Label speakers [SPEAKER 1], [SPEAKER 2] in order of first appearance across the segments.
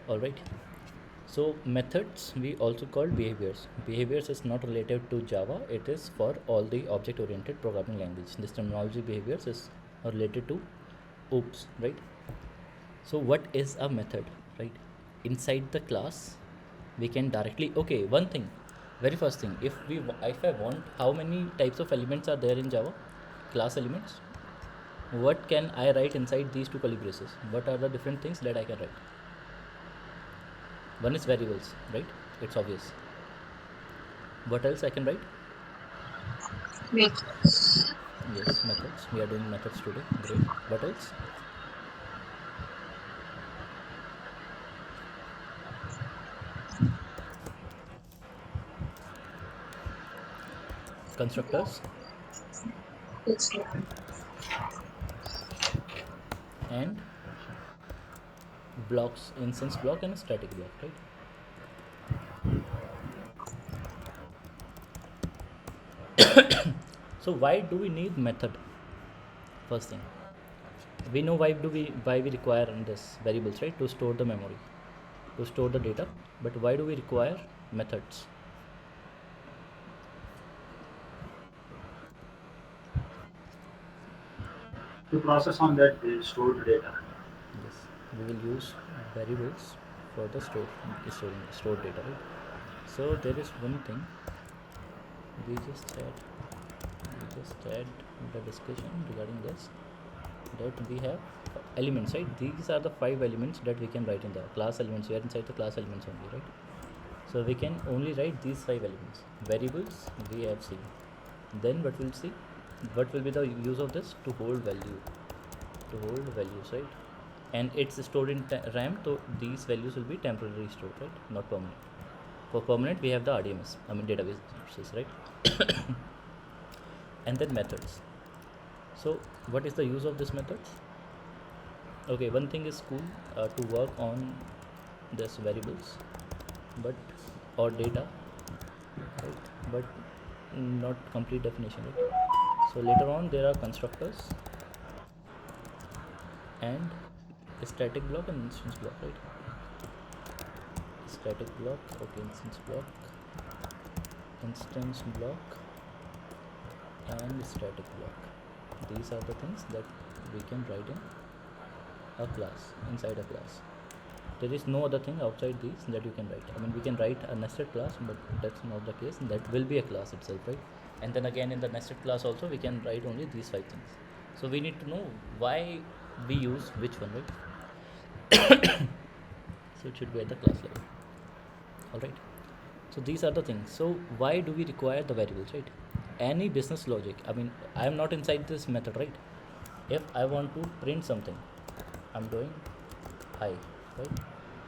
[SPEAKER 1] All right. So methods we also call behaviors. Behaviors is not related to Java. It is for all the object-oriented programming language. This terminology behaviors is related to OOPS, right? So what is a method, right? Inside the class, we can directly one thing, very first thing. If I want, how many types of elements are there in Java? Class elements. What can I write inside these two curly braces? What are the different things that I can write? One is variables, right? It's obvious. What else I can write?
[SPEAKER 2] Methods.
[SPEAKER 1] Yes, methods. We are doing methods today. Great. What else? Constructors
[SPEAKER 2] It's not.
[SPEAKER 1] and blocks, instance block and static block, right? So why do we need method? First thing, we know why we require this variables, right? To store the memory, to store the data. But why do we require methods?
[SPEAKER 3] To process on that stored data.
[SPEAKER 1] Yes, we will use variables for the stored data, right? So there is one thing we just had the discussion regarding this, that we have elements, right? These are the 5 elements that we can write in the class elements. We are inside the class elements only, right? So we can only write these 5 elements. Variables we have seen. Then what we'll see, what will be the use of this? To hold values, right? And it's stored in RAM, so these values will be temporarily stored, right? Not permanent. For permanent we have the RDMS, I mean databases, right? And then methods. So what is the use of this methods? Okay, one thing is cool, to work on this variables, but or data, right? But not complete definition, right? So later on there are constructors and static block and instance block, right? Static block, okay, instance block and static block. These are the things that we can write in a class, inside a class. There is no other thing outside these that you can write. I mean, we can write a nested class, but that's not the case. That will be a class itself, right? And then again in the nested class also we can write only these 5 things. So we need to know why we use which one, right? So it should be at the class level. All right. So these are the things. So why do we require the variables, right? Any business logic. I mean, I am not inside this method, right? If I want to print something, I'm doing hi, right?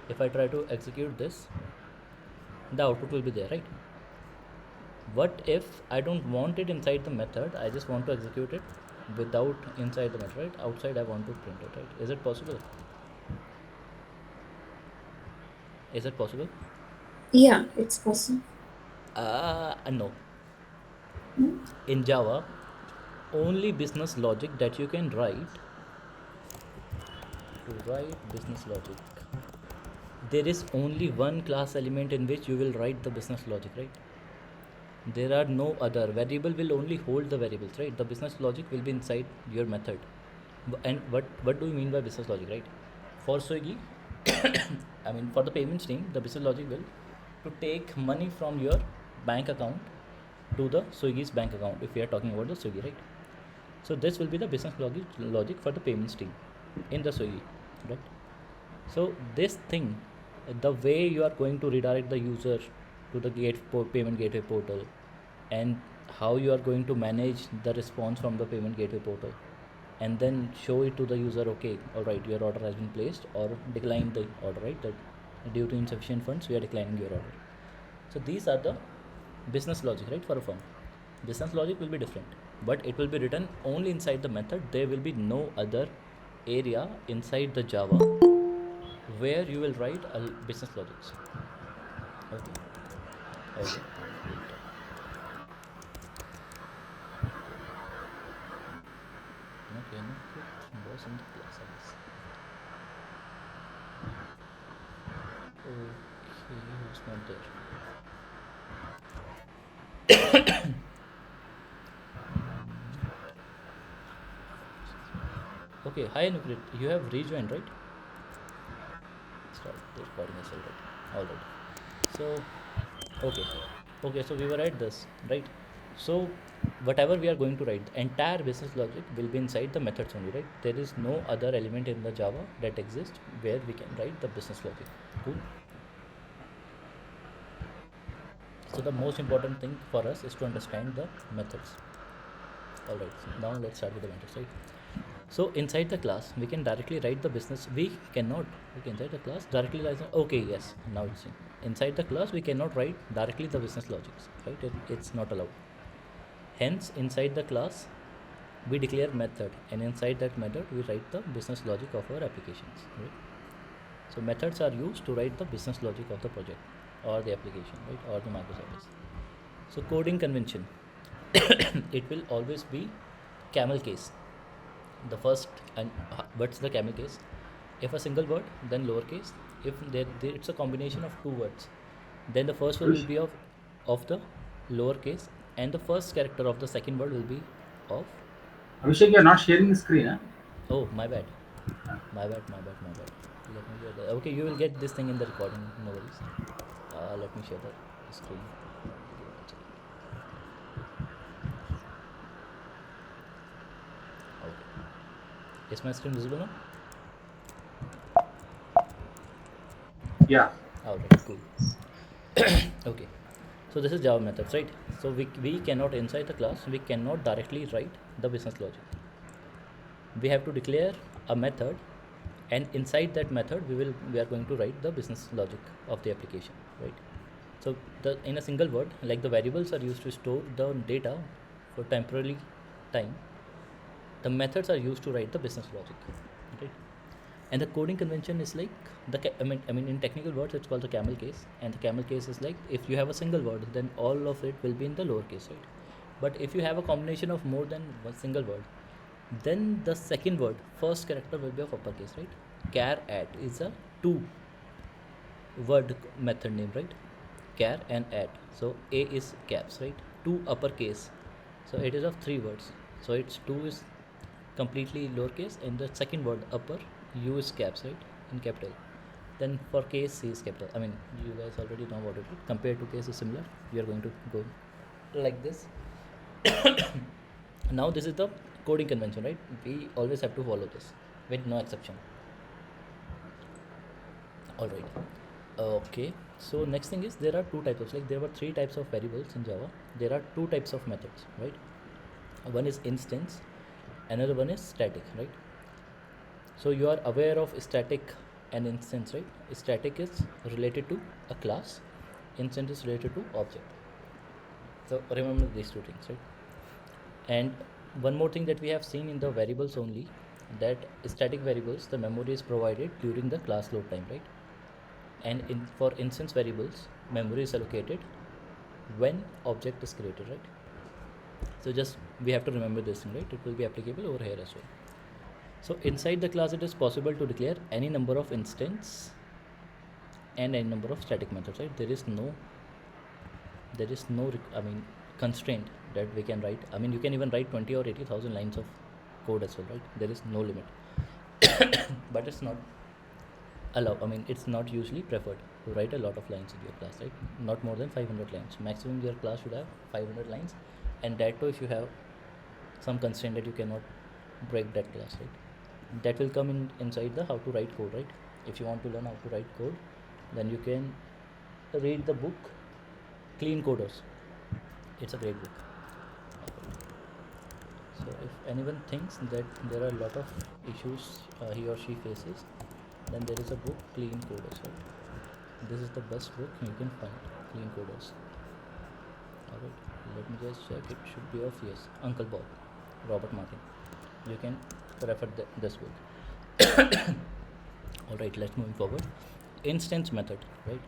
[SPEAKER 1] If I try to execute this, the output will be there, right? What if I don't want it inside the method? I just want to execute it without inside the method, right? Outside I want to print it, right? Is it possible? Is it possible?
[SPEAKER 2] Yeah, it's possible.
[SPEAKER 1] No.
[SPEAKER 2] Hmm?
[SPEAKER 1] In Java, only business logic that you can write, to write business logic, there is only one class element in which you will write the business logic, right? There are no other. Variable will only hold the variables, right? The business logic will be inside your method. And what do you mean by business logic, right? For Swiggy, I mean for the payments team, the business logic will to take money from your bank account to the Swiggy's bank account, if we are talking about the Swiggy, right? So this will be the business logic for the payments team in the Swiggy, right? So this thing, the way you are going to redirect the user to the payment gateway portal, and how you are going to manage the response from the payment gateway portal, and then show it to the user, okay, all right, your order has been placed, or decline the order, right? That due to insufficient funds we are declining your order. So these are the business logic, right? For a firm, business logic will be different, but it will be written only inside the method. There will be no other area inside the Java where you will write a business logics. Okay. Okay, great. Okay, no, good. Was in the class, I guess. it's not there. Okay, hi Nukrit, you have rejoined, right? Start the recording as well, right? All right. So, okay, so we were at this, right? So, whatever we are going to write, the entire business logic will be inside the methods only, right? There is no other element in the Java that exists where we can write the business logic. Cool. So the most important thing for us is to understand the methods. All right. So now let's start with the methods, right? So inside the class, we can directly write the business. We cannot. Okay, inside the class directly write. Okay, yes. Now it's in. Inside the class, we cannot write directly the business logics, right? It's not allowed. Hence, inside the class, we declare method, and inside that method, we write the business logic of our applications, right? So methods are used to write the business logic of the project or the application, right, or the microservice. So coding convention, it will always be camel case. The first, and what's the camel case? If a single word, then lowercase. If it's a combination of two words, then the first word will be of the lowercase, and the first character of the second word will be of.
[SPEAKER 3] Abhishek, you're not sharing the screen, huh?
[SPEAKER 1] Oh, my bad. My bad. Let me get that. Okay, you will get this thing in the recording. No worries. Let me share the screen. Give me 1 second. Okay. Is my screen visible now?
[SPEAKER 3] Yeah.
[SPEAKER 1] Alright, cool. Okay. So this is Java methods, right? So we cannot, inside the class, we cannot directly write the business logic. We have to declare a method, and inside that method we are going to write the business logic of the application, right? So in a single word, like the variables are used to store the data for temporary time, the methods are used to write the business logic, right? And the coding convention is like I mean in technical words it's called the camel case, and the camel case is like if you have a single word, then all of it will be in the lowercase, right? But if you have a combination of more than one single word, then the second word, first character will be of uppercase, right? Char at is a two word method name, right? Char and at. So a is caps, right? Two uppercase. So it is of three words. So it's two is completely lowercase, and the second word upper u is caps, right? In capital. Then for case c is capital. I mean, you guys already know what it is. Compared to case is similar. We are going to go like this. Now this is the coding convention, right? We always have to follow this with no exception. All right. Okay. So next thing is there are two types of, like there were three types of variables in Java. There are two types of methods, right? One is instance, another one is static, right? So you are aware of static and instance, right? Static is related to a class, instance is related to object. So remember these two things, right? And one more thing that we have seen in the variables only, that static variables, the memory is provided during the class load time, right? And for instance variables, memory is allocated when object is created, right? So just we have to remember this thing, right? It will be applicable over here as well. So inside the class, it is possible to declare any number of instance and any number of static methods, right? There is no constraint that we can write. I mean, you can even write 20 or 80,000 lines of code as well, right? There is no limit. But it's not allowed. I mean, it's not usually preferred to write a lot of lines in your class, right? Not more than 500 lines. Maximum your class should have 500 lines, and that too if you have some constraint that you cannot break that class, right? That will come inside the how to write code, right? If you want to learn how to write code, then you can read the book Clean Coders. It's a great book. So if anyone thinks that there are a lot of issues he or she faces, then there is a book Clean Coders, right? This is the best book you can find, Clean Coders. Alright, let me just check. It should be of, yes, Uncle Bob, Robert Martin. You can refer this book. Alright, let's move forward. Instance method, right?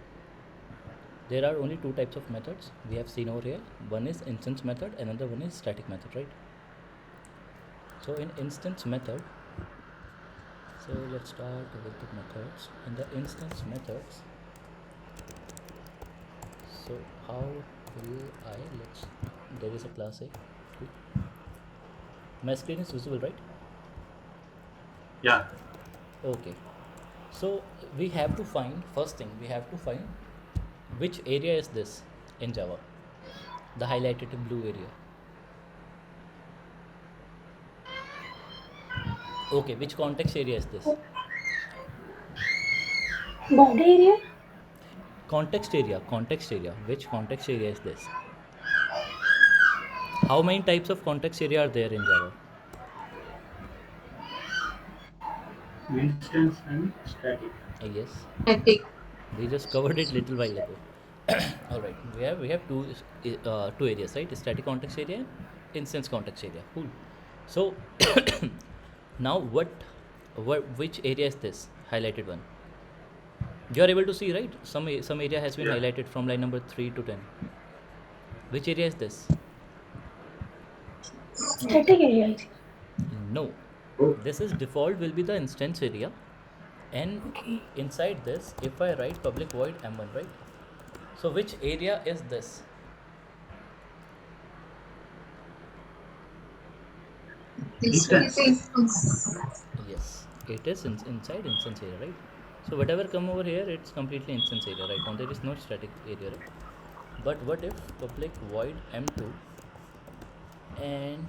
[SPEAKER 1] There are only two types of methods we have seen over here. One is instance method, another one is static method, right? So in instance method, so let's start with the methods. In the instance methods, So how will I, there is a class A. Cool. My screen is visible, right?
[SPEAKER 3] Yeah.
[SPEAKER 1] Okay. So we have to find, first thing, we have to find which area is this in Java, the highlighted blue area. Okay, which context area is this?
[SPEAKER 2] Body area?
[SPEAKER 1] Context area. Which context area is this? How many types of context area are there in Java?
[SPEAKER 3] Instance and static.
[SPEAKER 1] Yes,
[SPEAKER 2] Static.
[SPEAKER 1] we just covered it little while ago. All right, we have two areas, right? Static context area and instance context area. Cool. So now what which area is this highlighted one? You are able to see, right? Some area has been
[SPEAKER 3] Yeah.
[SPEAKER 1] highlighted from line number 3 to 10. Which area is this?
[SPEAKER 2] Static area, I think.
[SPEAKER 1] No.
[SPEAKER 3] Oh.
[SPEAKER 1] This is default will be the instance area, and
[SPEAKER 2] Okay.
[SPEAKER 1] inside this, if I write public void m1, right? So which area is this?
[SPEAKER 3] Instance.
[SPEAKER 1] Yes, it is inside instance area, right? So whatever come over here, it's completely instance area, right? Now there is no static area, right? But what if public void m2 and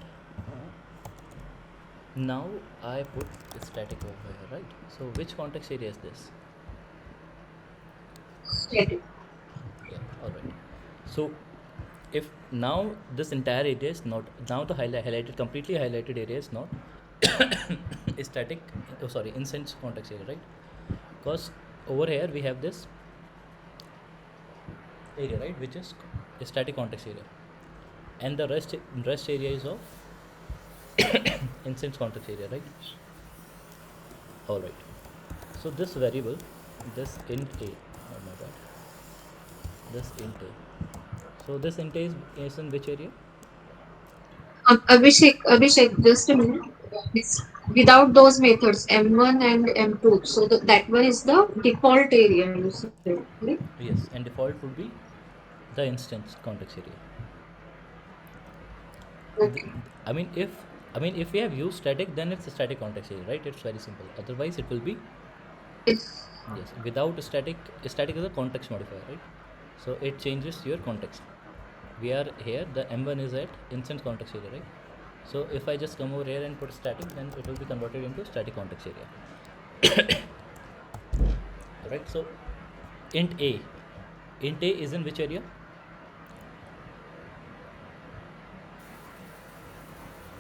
[SPEAKER 1] now I put static over here, right? So which context area is this?
[SPEAKER 2] Static.
[SPEAKER 1] Yeah, all right. So if now this entire area is not, now the highlighted completely highlighted area is not static, oh sorry, instance context area, right? Because over here we have this area, right, which is static context area, and the rest area is of instance context area, right? All right. So this variable, this int a, oh my god, this int a. So this int a is in which area?
[SPEAKER 2] Abhishek, just a minute. It's without those methods, M1 and M2. So that one is the default area, you said, right?
[SPEAKER 1] Yes, and default would be the instance context area.
[SPEAKER 2] Okay.
[SPEAKER 1] I mean, if we have used static, then it's a static context area, right? It's very simple. Otherwise, it will be,
[SPEAKER 2] Yes.
[SPEAKER 1] yes. Without static is a context modifier, right? So it changes your context. We are here. The M1 is at instance context area, right? So if I just come over here and put static, then it will be converted into static context area. Right? So int a, int a is in which area?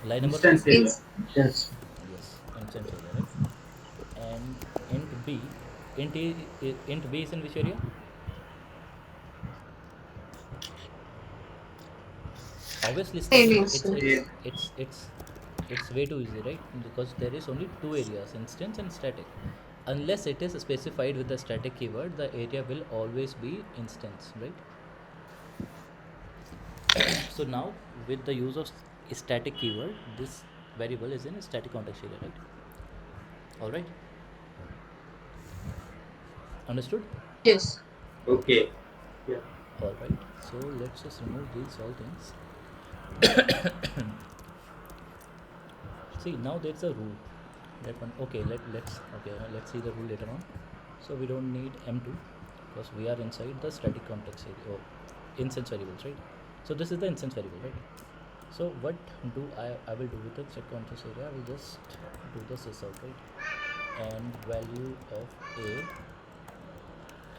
[SPEAKER 1] Line number 5.
[SPEAKER 3] Instance area.
[SPEAKER 2] Yes.
[SPEAKER 1] Yes, instance area, right? And int b, int b is in which area? Obviously
[SPEAKER 2] Same
[SPEAKER 1] static.
[SPEAKER 2] answer.
[SPEAKER 1] It's way too easy, right? Because there is only two areas, instance and static. Unless it is specified with the static keyword, the area will always be instance, right? So now with the use of static keyword, this variable is in a static context area, right? All right, understood?
[SPEAKER 2] Yes.
[SPEAKER 3] Okay. Yeah.
[SPEAKER 1] All right, so let's just remove these all things. See, now there's a rule. That one, okay, let's see the rule later on. So we don't need m2 because we are inside the static context area or instance variables, right? So this is the instance variable, right? So what do I will do with the check context area? I will just do the sysout, right? And value of a,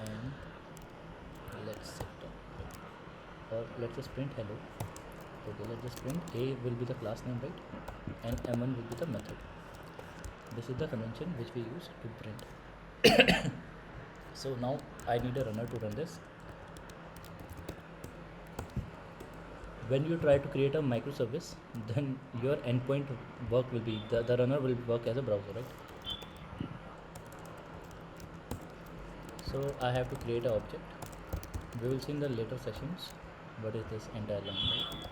[SPEAKER 1] and let's set up, right? Or let's just print hello. Okay, let's just print a will be the class name, right? And m1 will be the method. This is the convention which we use to print. So now I need a runner to run this. When you try to create a microservice, then your endpoint work will be, the runner will work as a browser, right? So I have to create an object. We will see in the later sessions what is this entire line, right?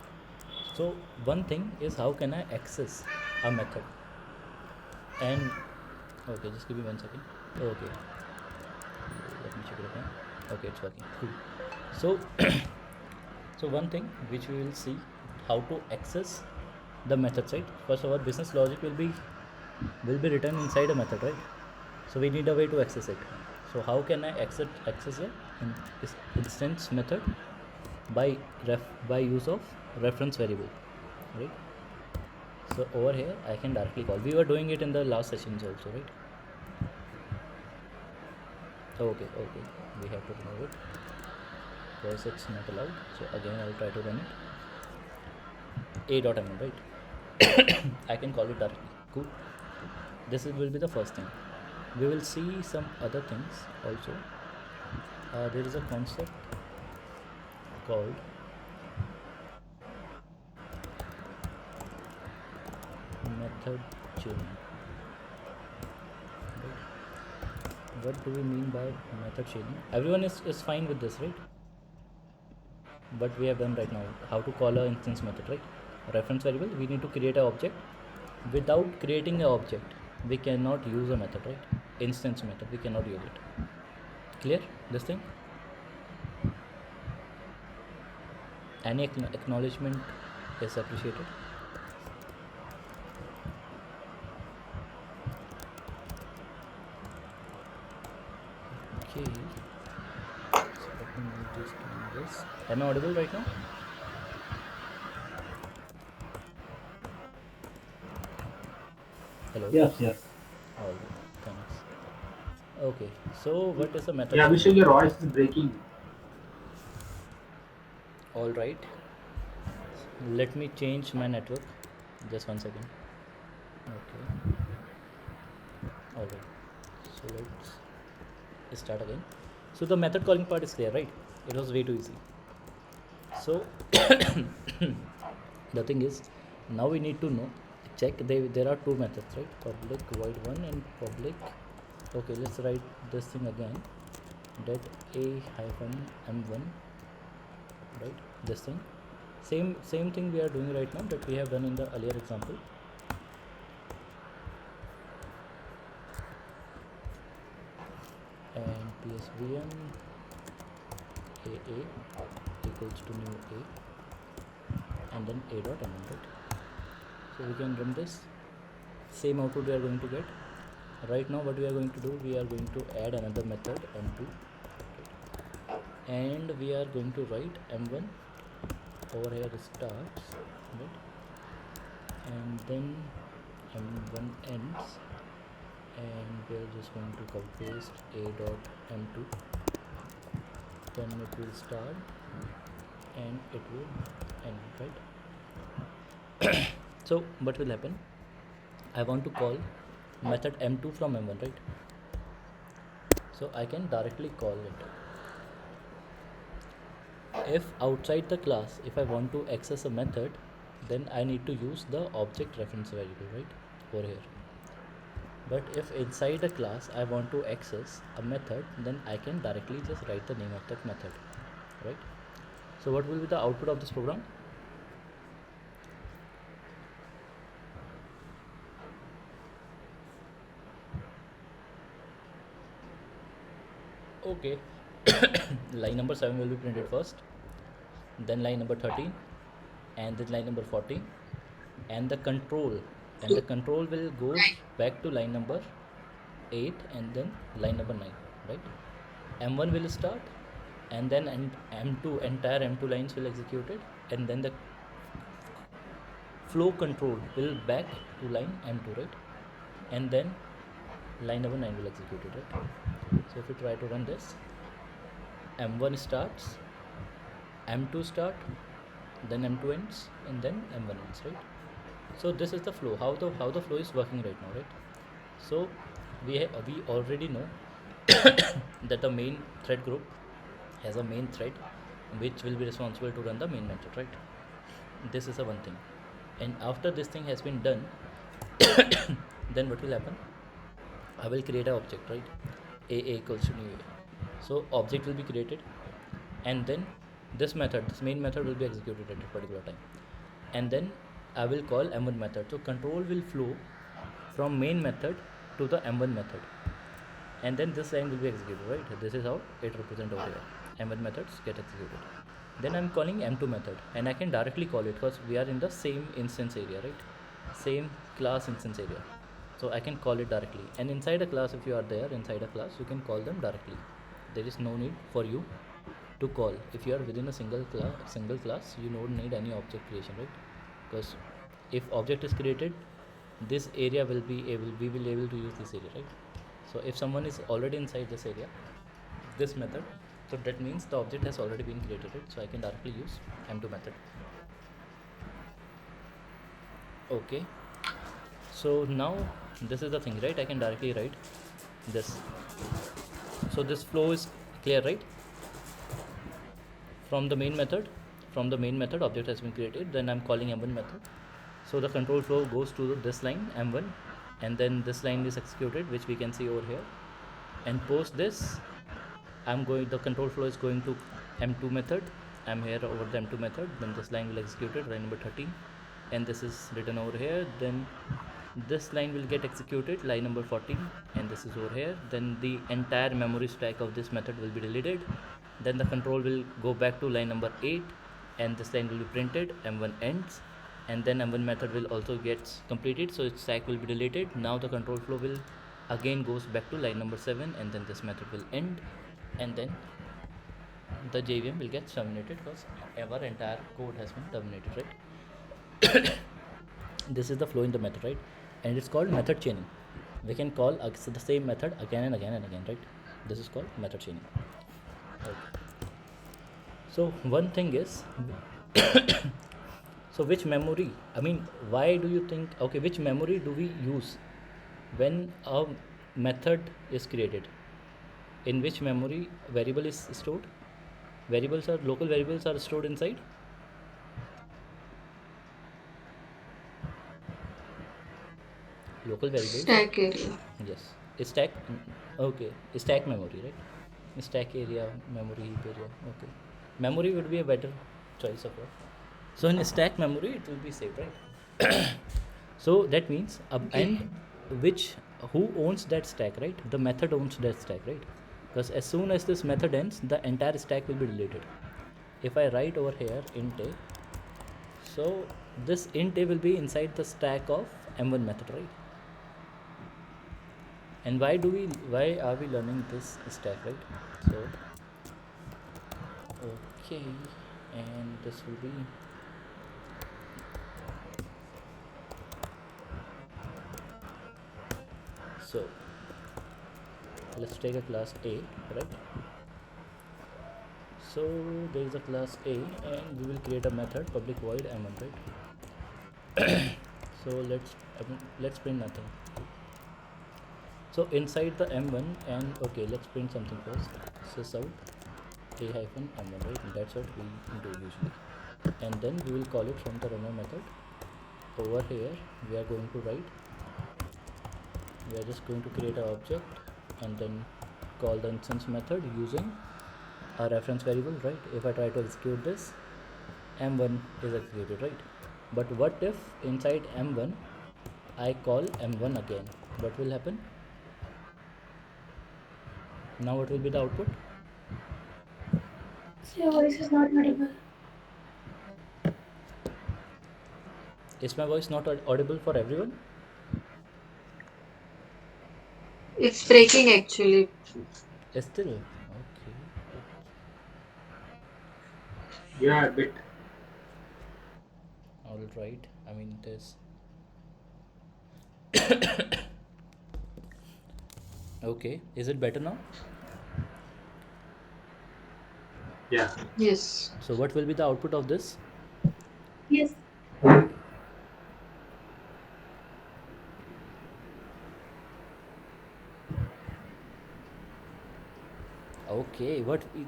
[SPEAKER 1] So one thing is, how can I access a method? And okay, just give me 1 second. Okay, let me check it again. Okay, it's working. Cool. So, so one thing which we will see how to access the method side. First of all, business logic will be written inside a method, right? So we need a way to access it. So how can I access the instance method by use of reference variable, right? So over here I can directly call. We were doing it in the last sessions also, right? Okay, we have to remove it because it's not allowed. So again I'll try to run it. A.ml, right? I can call it directly. Cool. This will be the first thing. We will see some other things also. There is a concept called method chaining. Right? What do we mean by method chaining? Everyone is fine with this, right? But we have done right now how to call an instance method, right? Reference variable, we need to create an object. Without creating an object, we cannot use a method, right? Instance method, we cannot use it. Clear this thing? Any acknowledgement is appreciated. Okay, so let me move this to this. Am I audible right now? Hello.
[SPEAKER 3] Yes, yes.
[SPEAKER 1] All right, thanks. Okay, so what is a method
[SPEAKER 3] Yeah,
[SPEAKER 1] chaining?
[SPEAKER 3] Abhishek, your voice is breaking.
[SPEAKER 1] All right, let me change my network. Just 1 second. Okay. All right. So let's start again. So the method calling part is clear, right? It was way too easy. So the thing is, now we need to know, check. There are two methods, right? Public void one and public. Okay, let's write this thing again. That a hyphen m1, right? This thing. Same thing we are doing right now that we have done in the earlier example. And psvm aa equals to new a and then a dot m, right? So we can run this. Same output we are going to get. Right now what we are going to do, we are going to add another method m2, and we are going to write m1 over here starts, right? And then m1 ends, and we are just going to copy paste a dot m2, then it will start and it will end, right? So what will happen, I want to call method m2 from m1, right? So I can directly call it. If outside the class, if I want to access a method, then I need to use the object reference variable, right, over here. But if inside a class I want to access a method, then I can directly just write the name of that method, right? So what will be the output of this program? Okay. Line number 7 will be printed first, then line number 13, and then line number 14, and the control will goes back to line number 8 and then line number 9, right? M1 will start, and then M2, entire M2 lines will execute it, and then the flow control will back to line M2, right? And then line number 9 will execute it, right? So if we try to run this, M1 starts, M2 start, then M2 ends, and then M1 ends, right? So this is the flow, how the flow is working right now, right? So we already know that the main thread group has a main thread which will be responsible to run the main method, right? This is the one thing. And after this thing has been done, then what will happen, I will create an object, right? A equals to new a. So object will be created, and then this main method will be executed at a particular time, and then I will call m1 method. So control will flow from main method to the m1 method, and then this line will be executed, right? This is how it represents over here. M1 methods get executed. Then I'm calling M2 method, and I can directly call it because we are in the same instance area, right? Same class instance area. So I can call it directly. And inside a class, if you are there inside a class, you can call them directly. There is no need for you to call. If you are within a single class, you don't need any object creation, right? Because if object is created, this area will be able to use this area, right? So if someone is already inside this area, this method, so that means the object has already been created, right? So I can directly use M2 method. Okay, so now this is the thing, right? I can directly write this. So this flow is clear, right? From the main method object has been created, then I'm calling M1 method. So the control flow goes to this line M1, and then this line is executed, which we can see over here. And post this, the control flow is going to M2 method. I'm here over the M2 method, then this line will execute it, line number 13, and this is written over here. Then this line will get executed, line number 14, and this is over here. Then the entire memory stack of this method will be deleted. Then the control will go back to line number 8, and this line will be printed, M1 ends, and then M1 method will also get completed, so its stack will be deleted. Now the control flow will again goes back to line number 7, and then this method will end, and then the JVM will get terminated because our entire code has been terminated, right? This is the flow in the method, right? And it's called method chaining. We can call the same method again and again and again, right? This is called method chaining. Okay. So one thing is so which memory, why do you think, okay, which memory do we use when a method is created? In which memory variable is stored? Local variables are stored inside? Local variables?
[SPEAKER 2] Stack area.
[SPEAKER 1] Yes. Stack, okay. Stack memory, right? Stack area, memory, heap area. Okay. Memory would be a better choice of word. So in stack memory, it will be saved, right? So that means, and who owns that stack, right? The method owns that stack, right? Because as soon as this method ends, the entire stack will be deleted. If I write over here int a, so this int a will be inside the stack of M1 method, right? And why are we learning this stack, right? So okay, and this will be so let's take a class A, right? So there is a class A, and we will create a method public void M1, right? So let's print nothing. So inside the M1, and okay, let's print something first. Sysout a-M1, right? That's what we do usually. And then we will call it from the runner method. Over here, we are going to write. We are just going to create an object and then call the instance method using a reference variable, right? If I try to execute this, M1 is executed, right? But what if inside M1 I call M1 again? What will happen? Now what will be the output?
[SPEAKER 4] Your voice is not audible.
[SPEAKER 1] Is my voice not audible for everyone?
[SPEAKER 2] It's breaking actually.
[SPEAKER 1] Still? Okay.
[SPEAKER 3] Yeah, a bit.
[SPEAKER 1] Alright. This. Okay. Is it better now?
[SPEAKER 3] Yeah.
[SPEAKER 2] Yes.
[SPEAKER 1] So what will be the output of this?
[SPEAKER 4] Yes.
[SPEAKER 1] Okay.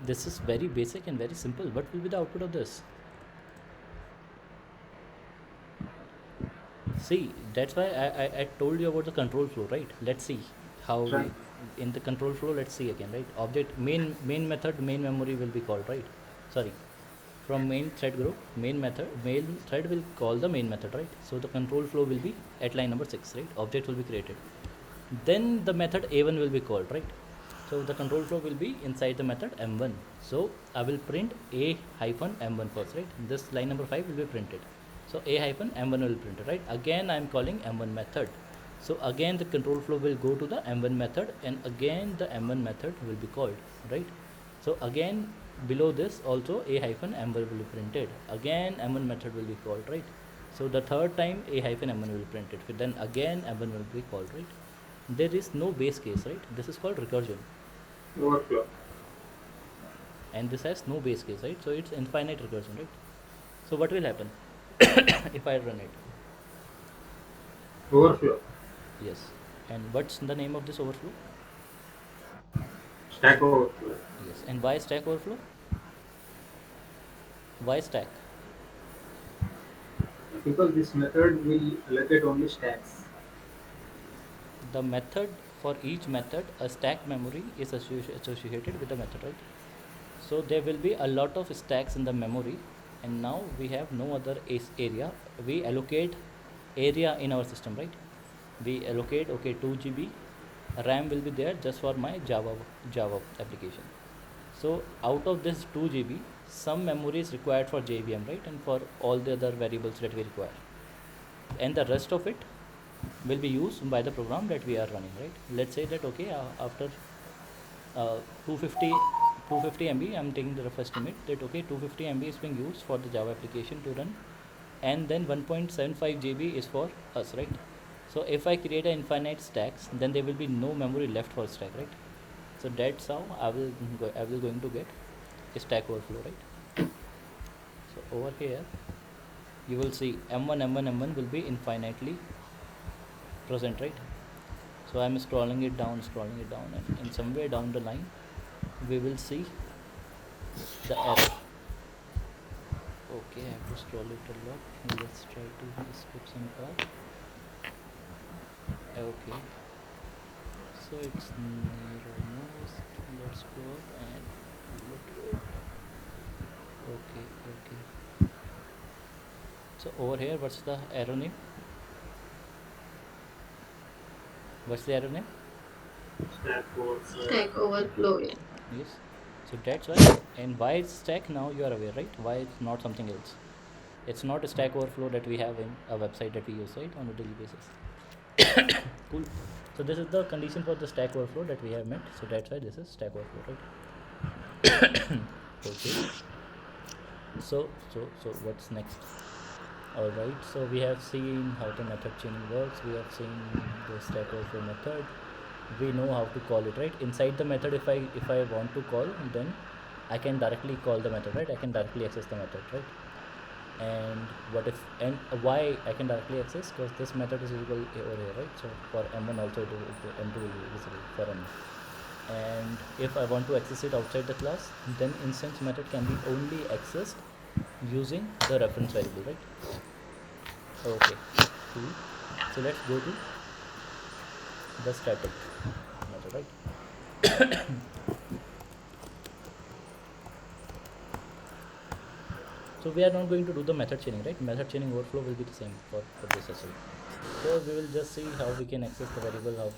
[SPEAKER 1] This is very basic and very simple. What will be the output of this? See, that's why I told you about the control flow, right? Let's see how
[SPEAKER 3] Right.
[SPEAKER 1] in the control flow. Let's see again, right? Object main method, main memory will be called, right? Sorry, from main thread group, main thread will call the main method, right? So the control flow will be at line number 6, right? Object will be created. Then the method a1 will be called, right? So the control flow will be inside the method m1. So I will print a hyphen m1 first, right? This line number 5 will be printed. So a hyphen m1 will be printed, right? Again I am calling m1 method. So again the control flow will go to the m1 method, and again the m1 method will be called, right? So again below this also a hyphen m1 will be printed. Again m1 method will be called, right? So the third time a hyphen m1 will be printed. Then again m1 will be called, right? There is no base case, right? This is called recursion,
[SPEAKER 3] Overflow.
[SPEAKER 1] and this has no base case, right? So it's infinite recursion, right? So what will happen if I run it?
[SPEAKER 3] Overflow.
[SPEAKER 1] Yes. And what's the name of this overflow?
[SPEAKER 3] Stack Overflow.
[SPEAKER 1] Yes. And why stack overflow? Why stack?
[SPEAKER 3] Because this method will allocate only stacks.
[SPEAKER 1] The method, for each method a stack memory is associated with the method, right? So there will be a lot of stacks in the memory, and now we have no other area. We allocate area in our system, right? We allocate, okay, 2 GB RAM will be there just for my Java application. So out of this 2 GB, some memory is required for JVM, right? And for all the other variables that we require, and the rest of it will be used by the program that we are running, right? Let's say that, okay, after 250 MB, I'm taking the rough estimate that, okay, 250 MB is being used for the Java application to run, and then 1.75 GB is for us, right? So if I create an infinite stacks, then there will be no memory left for stack, right? So that's how I will going to get a stack overflow, right? So over here you will see m1 will be infinitely present, right? So I'm scrolling it down, and somewhere down the line we will see the error. Okay, I have to scroll it a lot. Let's try to skip some part. Okay, so it's almost. Let's go up and look. Okay. So over here, what's the error name? What's the error name?
[SPEAKER 3] Stack Overflow.
[SPEAKER 2] Stack Overflow. Yeah.
[SPEAKER 1] Yes. So that's why. And why it's stack, now you are aware, right? Why it's not something else? It's not a Stack Overflow that we have in a website that we use, right, on a daily basis. Cool. So this is the condition for the Stack Overflow that we have met. So that's why this is Stack Overflow, right? Okay. So what's next? All right. So we have seen how the method chaining works. We have seen the Stack Overflow method. We know how to call it, right? Inside the method, if I want to call, then I can directly call the method, right? I can directly access the method, right? And what if, and why I can directly access? Because this method is visible over here, right? So for m1 also m2 will be visible for m. And if I want to access it outside the class, then instance method can be only accessed using the reference variable, right? Okay, cool. So let's go to the static method, right? So we are not going to do the method chaining, right? Method chaining overflow will be the same for this as well. So we will just see how we can access the variable, how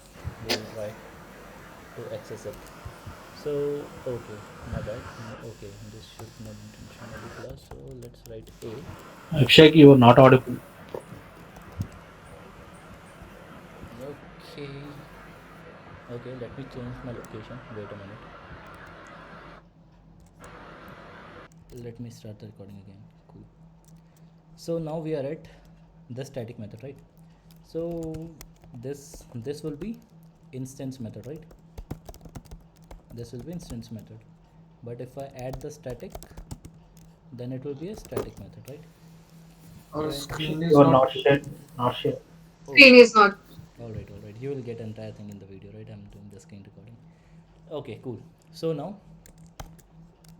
[SPEAKER 1] we will try to access it. So okay, my bad. Okay, this should not intentionally class. So let's write a.
[SPEAKER 5] Abhishek, you are not audible.
[SPEAKER 1] Okay. Okay, let me change my location. Wait a minute. Let me start the recording again. Cool. So now we are at the static method, right? So this will be instance method, right? This will be instance method. But if I add the static, then it will be a static method, right?
[SPEAKER 3] Our
[SPEAKER 1] So
[SPEAKER 3] screen is
[SPEAKER 5] You are
[SPEAKER 3] not.
[SPEAKER 5] not shared.
[SPEAKER 2] Screen is not.
[SPEAKER 1] all right. You will get entire thing in the video, right? I'm doing the screen recording. Okay, cool. So now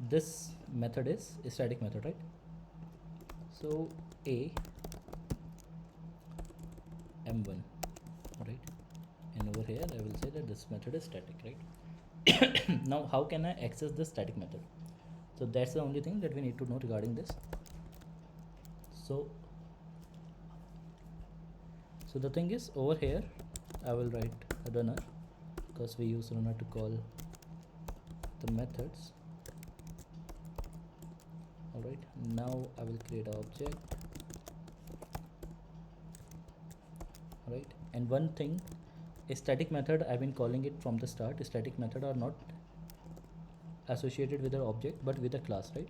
[SPEAKER 1] this method is a static method, right? So a m1, right? And over here I will say that this method is static, right? Now how can I access this static method? So that's the only thing that we need to know regarding this. So the thing is, over here I will write a runner, because we use runner to call the methods. Alright, now I will create an object. Right, and one thing, a static method, I've been calling it from the start, a static method are not associated with an object but with a class, right?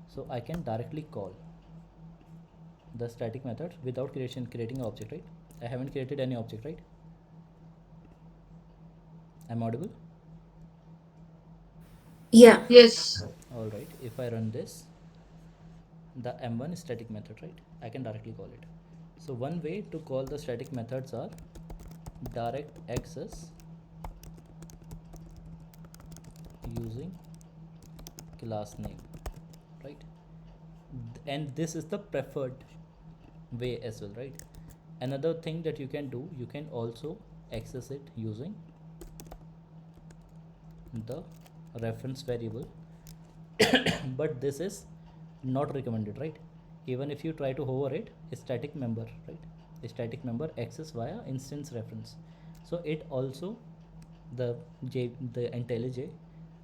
[SPEAKER 1] So I can directly call the static method without creating an object, right? I haven't created any object, right? I'm audible?
[SPEAKER 4] Yeah.
[SPEAKER 2] Yes.
[SPEAKER 1] All right, if I run this, the m1 static method, right? I can directly call it. So one way to call the static methods are direct access using class name, right? And this is the preferred way as well, right? Another thing that you can do, you can also access it using the reference variable but this is not recommended, right? Even if you try to hover it, a static member, right? A static member access via instance reference. So it also, the IntelliJ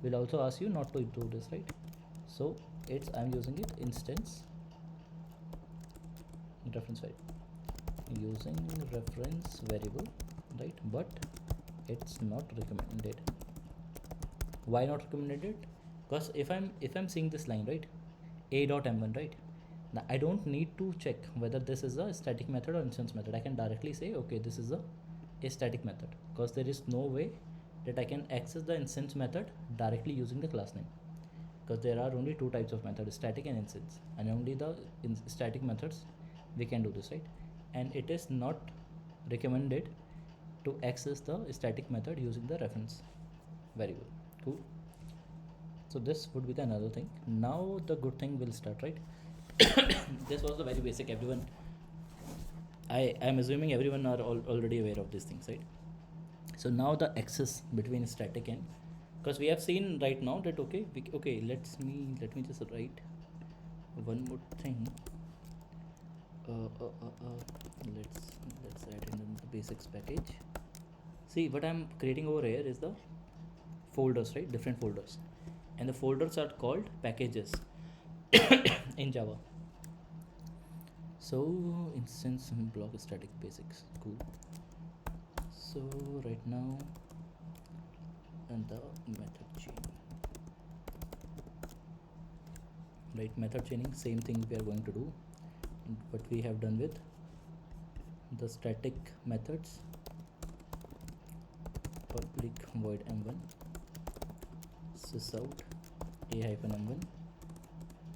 [SPEAKER 1] will also ask you not to do this, right? So it's, I'm using it instance reference variable, using reference variable, right? But it's not recommended. Why not recommended? Because if I'm seeing this line, right, a.m1, right, now I don't need to check whether this is a static method or instance method. I can directly say, okay, this is a static method, because there is no way that I can access the instance method directly using the class name, because there are only two types of methods, static and instance, and only the static methods we can do this, right? And it is not recommended to access the static method using the reference variable. Cool. So this would be the another thing. Now the good thing will start, right? This was the very basic. Everyone, I am assuming everyone are already aware of these things, right? So now the access between static and, because we have seen right now that okay, let me just write one more thing. Let's add in the basics package. See, what I'm creating over here is the folders, right? Different folders, and the folders are called packages in Java. So instance block static basics, cool. So right now, and the method chain, right? Method chaining, same thing we are going to do what we have done with the static methods. Public void m1 sysout a-m1,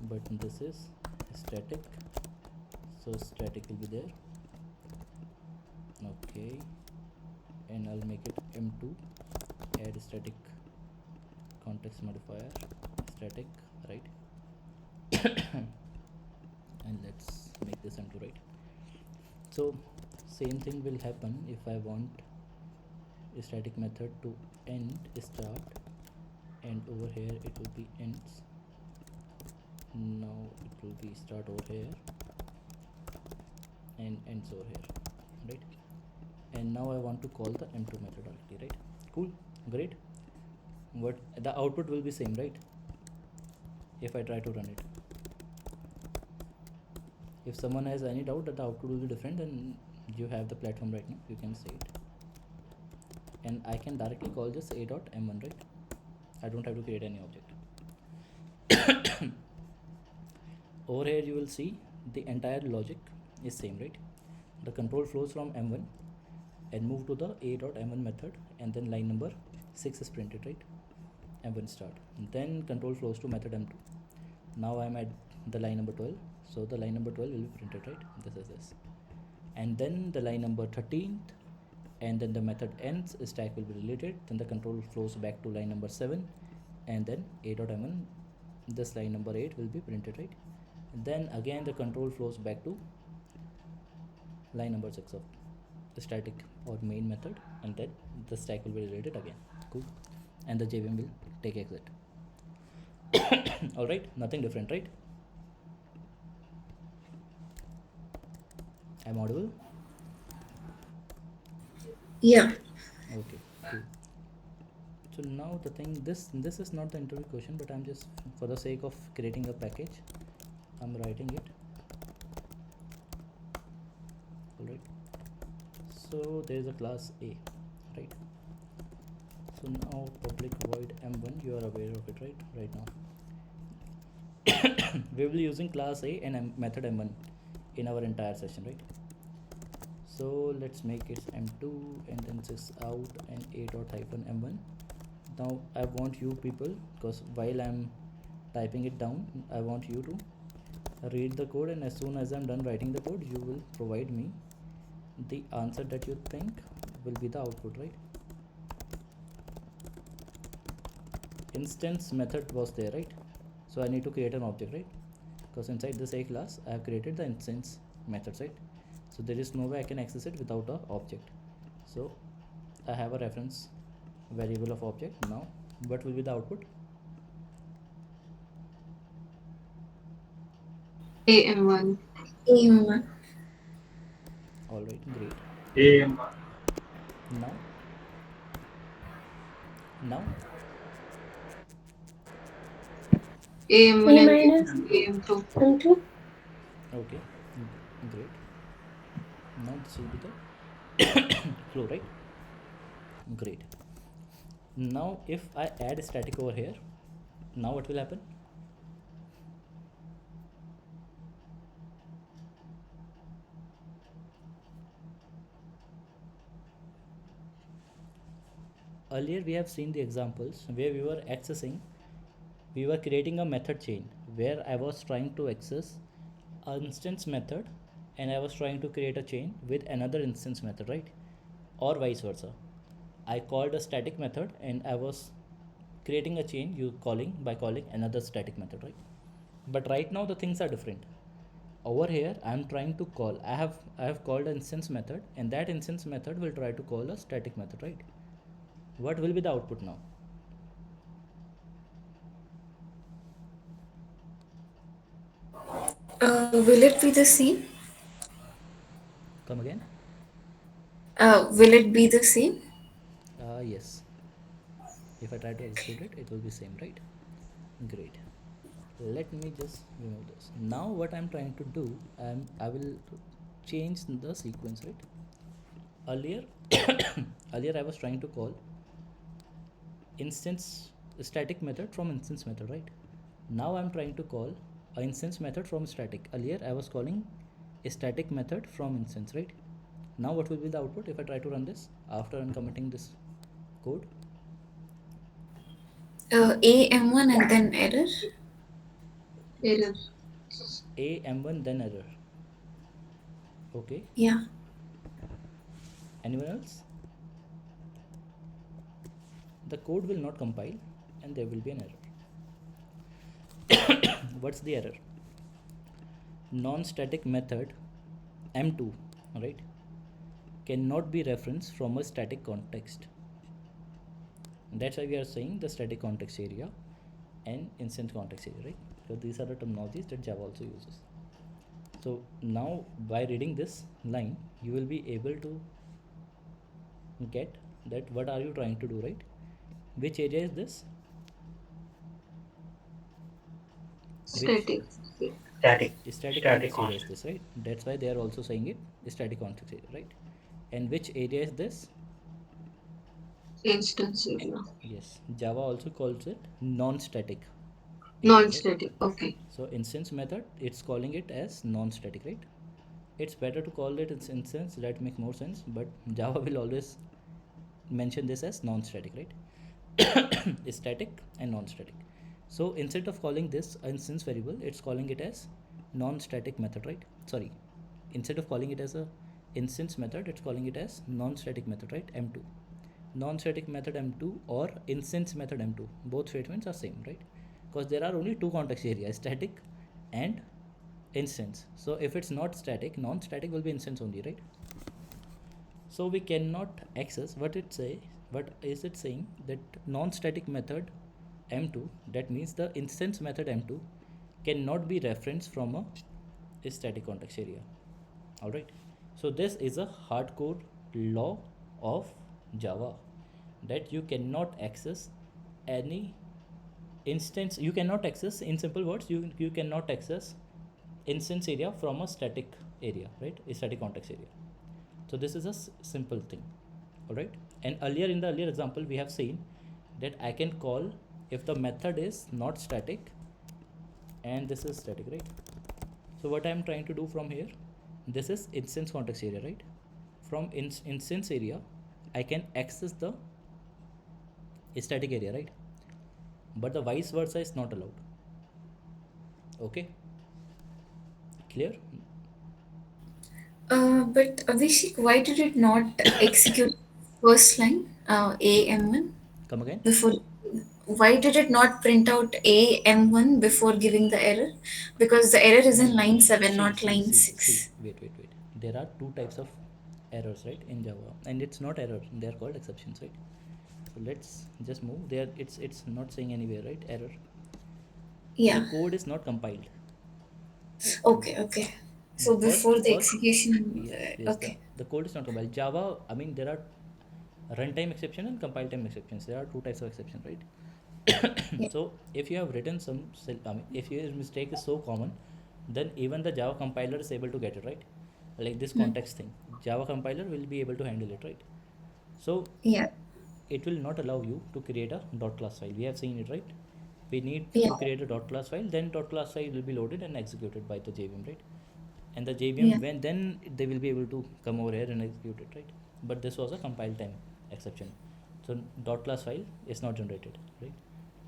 [SPEAKER 1] but this is static, so static will be there. Okay, and I'll make it m2, add static context modifier static, right? And let's make this m2, right? So same thing will happen if I want a static method to end start, and over here it will be ends. Now it will be start over here and ends over here, right? And now I want to call the m2 method directly, right? Cool, great. What the output will be same, right? If I try to run it, if someone has any doubt that the output will be different, then you have the platform right now, you can say it, and I can directly call this a.m1, right? I don't have to create any object. Over here you will see the entire logic is same, right? The control flows from m1 and move to the a.m1 method, and then line number 6 is printed, right? m1 start, and then control flows to method m2. Now I am at the line number 12, so the line number 12 will be printed, right? This is this, and then the line number 13th, and then the method ends, stack will be related, then the control flows back to line number 7, and then a.m1, this line number 8 will be printed, right? And then again the control flows back to line number 6 of the static or main method, and then the stack will be related again. Cool. And the JVM will take exit. All right, nothing different, right? I'm audible?
[SPEAKER 4] Yeah.
[SPEAKER 1] Okay, cool. So now the thing, this is not the interview question, but I'm just, for the sake of creating a package, I'm writing it. Alright, so there is a class A, right? So now public void m1, you are aware of it, right now. We will be using class A and method m1 in our entire session, right? So let's make it m2 and then sys out and a dot hyphen m1. Now I want you people, because while I'm typing it down, I want you to read the code, and as soon as I'm done writing the code, you will provide me the answer that you think will be the output, right? Instance method was there, right? So I need to create an object, right? Because inside this A class I have created the instance methods, right? So there is no way I can access it without a object. So I have a reference variable of object. Now what will be the output?
[SPEAKER 2] AM1.
[SPEAKER 4] AM1.
[SPEAKER 1] All right, great.
[SPEAKER 5] AM.
[SPEAKER 1] Now
[SPEAKER 2] AM1
[SPEAKER 4] A
[SPEAKER 2] and
[SPEAKER 4] minus
[SPEAKER 2] AM2.
[SPEAKER 4] M2.
[SPEAKER 1] okay, great. Now this will be the flow, right? Great. Now if I add static over here, now what will happen? Earlier we have seen the examples where we were creating a method chain where I was trying to access an instance method and I was trying to create a chain with another instance method, right? Or vice versa. I called a static method and I was creating a chain by calling another static method, right? But right now the things are different. Over here I'm trying to call, I have called an instance method, and that instance method will try to call a static method, right? What will be the output now?
[SPEAKER 4] Will it be the same?
[SPEAKER 1] Come again?
[SPEAKER 4] Will it be the same?
[SPEAKER 1] Yes. If I try to execute it, it will be same, right? Great. Let me just remove this. Now what I'm trying to do, I will change the sequence, right? Earlier earlier I was trying to call instance static method from instance method, right? Now I'm trying to call a instance method from static. Earlier I was calling a static method from instance, right? Now what will be the output if I try to run this after uncommitting this code?
[SPEAKER 4] AM1 and then error.
[SPEAKER 2] Error.
[SPEAKER 1] A m1 then error. Okay,
[SPEAKER 4] Yeah.
[SPEAKER 1] anyone else? The code will not compile and there will be an error. What's the error? Non-static method m2, right, cannot be referenced from a static context. That's why we are saying the static context area and instance context area, right? So these are the terminologies that Java also uses. So now by reading this line, you will be able to get that what are you trying to do, right? Which area is this?
[SPEAKER 2] Static.
[SPEAKER 5] Static.
[SPEAKER 1] Static
[SPEAKER 5] Static
[SPEAKER 1] context area is
[SPEAKER 5] constant.
[SPEAKER 1] this, right? That's why they are also saying it static context area, right? And which area is this?
[SPEAKER 2] Instance area.
[SPEAKER 1] Yes, Java also calls it non-static area, right?
[SPEAKER 2] Non-static. Okay.
[SPEAKER 1] So instance method, it's calling it as non-static, right? It's better to call it its instance, that make more sense, but Java will always mention this as non-static, right? Static and non-static. So instead of calling this instance variable, it's calling it as non-static method, right? Sorry, instead of calling it as a instance method, it's calling it as non-static method, right? M2. Non-static method M2 or instance method M2, both statements are same, right? Because there are only two context areas, static and instance. So if it's not static, non-static will be instance only, right? So we cannot access what is it saying, that non-static method M2, that means the instance method M2 cannot be referenced from a static context area. Alright, so this is a hardcore law of Java. that you cannot access any instance. You cannot access, in simple words, you cannot access instance area from a static area, right? A static context area. So this is a simple thing. All right. And earlier, in the earlier example, we have seen that I can call if the method is not static and this is static, right? So what I am trying to do from here, this is instance context area, right? From instance area I can access the static area, right? But the vice versa is not allowed. Okay, clear?
[SPEAKER 4] But Abhishek, why did it not execute first line AM1
[SPEAKER 1] Come again.
[SPEAKER 4] before? Why did it not print out AM1 before giving the error? Because the error is in line 7, not line 6.
[SPEAKER 1] Wait. There are two types of errors, right, in Java, and it's not error. They are called exceptions, right? So let's just move there. It's not saying anywhere, right? Error.
[SPEAKER 4] Yeah.
[SPEAKER 1] The code is not compiled.
[SPEAKER 4] Okay. So before the
[SPEAKER 1] First,
[SPEAKER 4] execution,
[SPEAKER 1] yes,
[SPEAKER 4] okay.
[SPEAKER 1] the code is not compiled. Java, I mean, there are runtime exception and compile time exceptions. There are two types of exception, right?
[SPEAKER 4] Yeah.
[SPEAKER 1] So if you have written I mean, if your mistake is so common, then even the Java compiler is able to get it, right? Like this context thing, Java compiler will be able to handle it, right? So
[SPEAKER 4] Yeah.
[SPEAKER 1] it will not allow you to create a dot class file. We have seen it, right? We need
[SPEAKER 4] Yeah.
[SPEAKER 1] to create a dot class file, then dot class file will be loaded and executed by the JVM, right? And the
[SPEAKER 4] Yeah.
[SPEAKER 1] JVM, when then they will be able to come over here and execute it, right? But this was a compile time exception. So dot class file is not generated, right?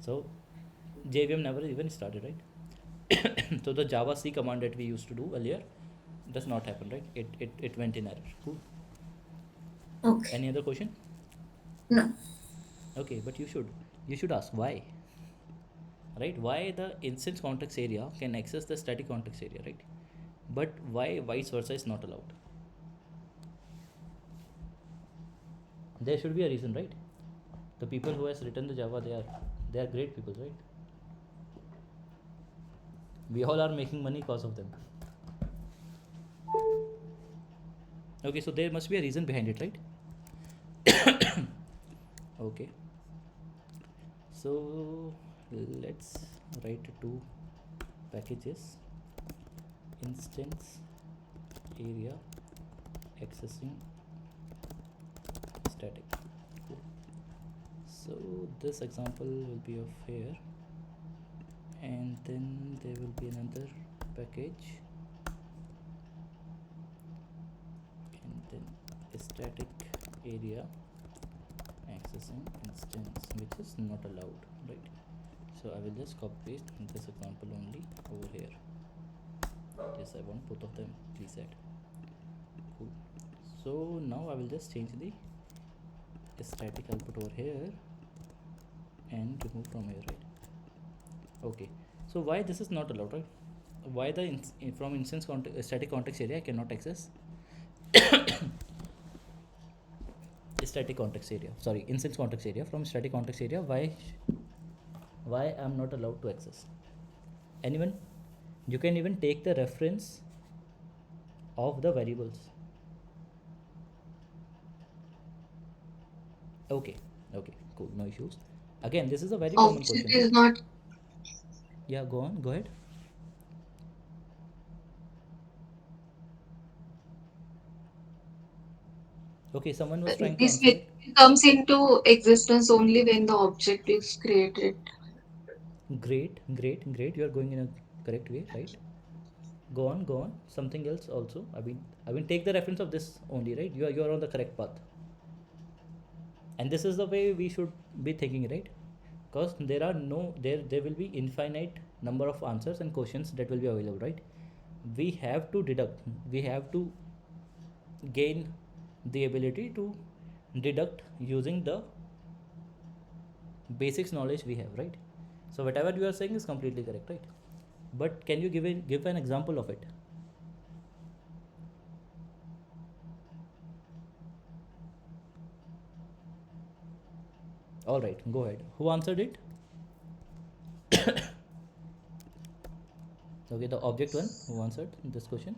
[SPEAKER 1] So JVM never even started, right? So the Java C command that we used to do earlier does not happen, right? It went in error. Cool.
[SPEAKER 4] Okay.
[SPEAKER 1] Any other question?
[SPEAKER 4] No.
[SPEAKER 1] Okay, but you should ask why, right? Why the instance context area can access the static context area, right? But why vice versa is not allowed? There should be a reason, right? The people who has written the Java, they are great people, right? We all are making money because of them. Okay, so there must be a reason behind it, right? Okay, so let's write two packages: instance area accessing static. Cool. So this example will be of here, and then there will be another package, and then a static area accessing instance, which is not allowed, right? So I will just copy paste this example only over here. Yes, I want both of them, please add. Cool. So now I will just change the static output over here and remove from here, right? Okay, so why this is not allowed, right? Why the from instance static context area I cannot access static context area, sorry, instance context area from static context area? Why I'm not allowed to access? Anyone? You can even take the reference of the variables. Okay, cool, no issues. Again, this is a very common
[SPEAKER 2] Object
[SPEAKER 1] question.
[SPEAKER 2] is not.
[SPEAKER 1] Yeah, go ahead. Okay, someone was trying to
[SPEAKER 2] This
[SPEAKER 1] answer it.
[SPEAKER 2] comes into existence only when the object is created.
[SPEAKER 1] Great. You are going in a correct way, right? Go on. Something else also. I mean, take the reference of this only, right? You are on the correct path. And this is the way we should be thinking, right? Because there will be infinite number of answers and questions that will be available, right? We have to deduct. We have to gain the ability to deduct using the basics knowledge we have, right? So whatever you are saying is completely correct, right? But can you give an example of it? All right, go ahead. Who answered it? Okay, the object one who answered this question.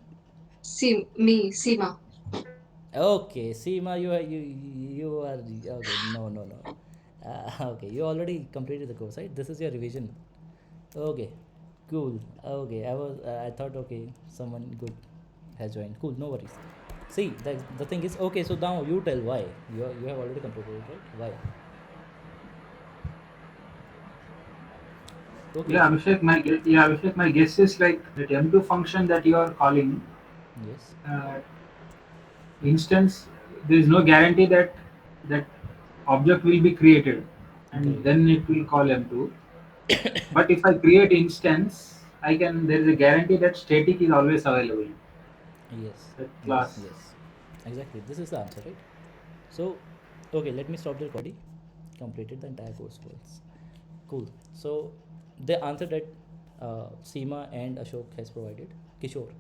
[SPEAKER 2] Me, Seema.
[SPEAKER 1] Okay, Seema, you are okay. No, no, no. Okay, you already completed the course, right? This is your revision. Okay, cool. Okay, I thought okay, someone good has joined. Cool, no worries. See, the thing is okay. So now you tell why you have already completed it, right? Why? Okay.
[SPEAKER 3] Abhishek, my guess is like that M2 function that you are calling
[SPEAKER 1] Yes.
[SPEAKER 3] uh, instance. There is no guarantee that that object will be created, and
[SPEAKER 1] Great.
[SPEAKER 3] then it will call M2. But if I create instance, I can. There is a guarantee that static is always available.
[SPEAKER 1] Yes.
[SPEAKER 3] That
[SPEAKER 1] Yes.
[SPEAKER 3] class.
[SPEAKER 1] Yes. Exactly. This is the answer, right? So, okay, let me stop the recording. Completed the entire course once. Cool. So, the answer that Seema and Ashok has provided, Kishore,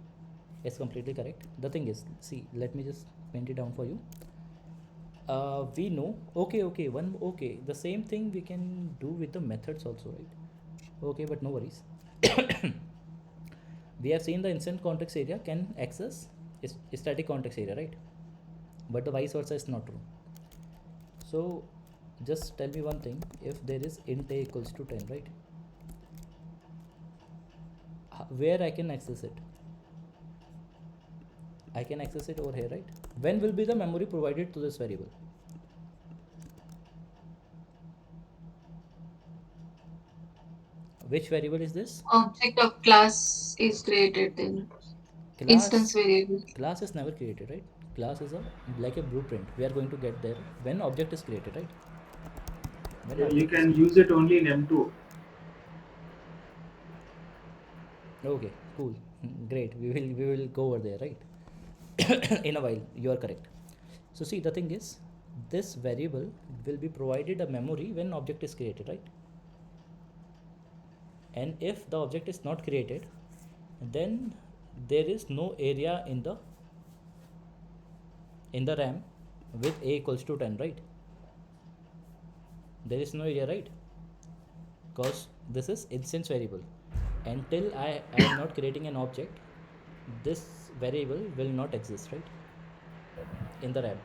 [SPEAKER 1] is completely correct. The thing is, see, let me just paint it down for you. We know, okay, the same thing we can do with the methods also, right? Okay, but no worries. We have seen the instant context area can access static context area, right? But the vice versa is not true. So just tell me one thing, if there is int a equals to 10, right? Where I can access it? I can access it over here, right? When will be the memory provided to this variable? Which variable is this?
[SPEAKER 2] Object of class is created then. Instance
[SPEAKER 1] Class.
[SPEAKER 2] variable.
[SPEAKER 1] Class is never created, right? Class is a like a blueprint. We are going to get there when object is created, right? When
[SPEAKER 3] You
[SPEAKER 1] object is
[SPEAKER 3] can use it only in M2.
[SPEAKER 1] okay, cool. Great. We will go over there, right? In a while. You are correct. So see, the thing is, this variable will be provided a memory when object is created, right? And if the object is not created, then there is no area in the RAM with a equals to 10, right? There is no area, right? Because this is instance variable. Until I am not creating an object, this variable will not exist, right? In the RAM.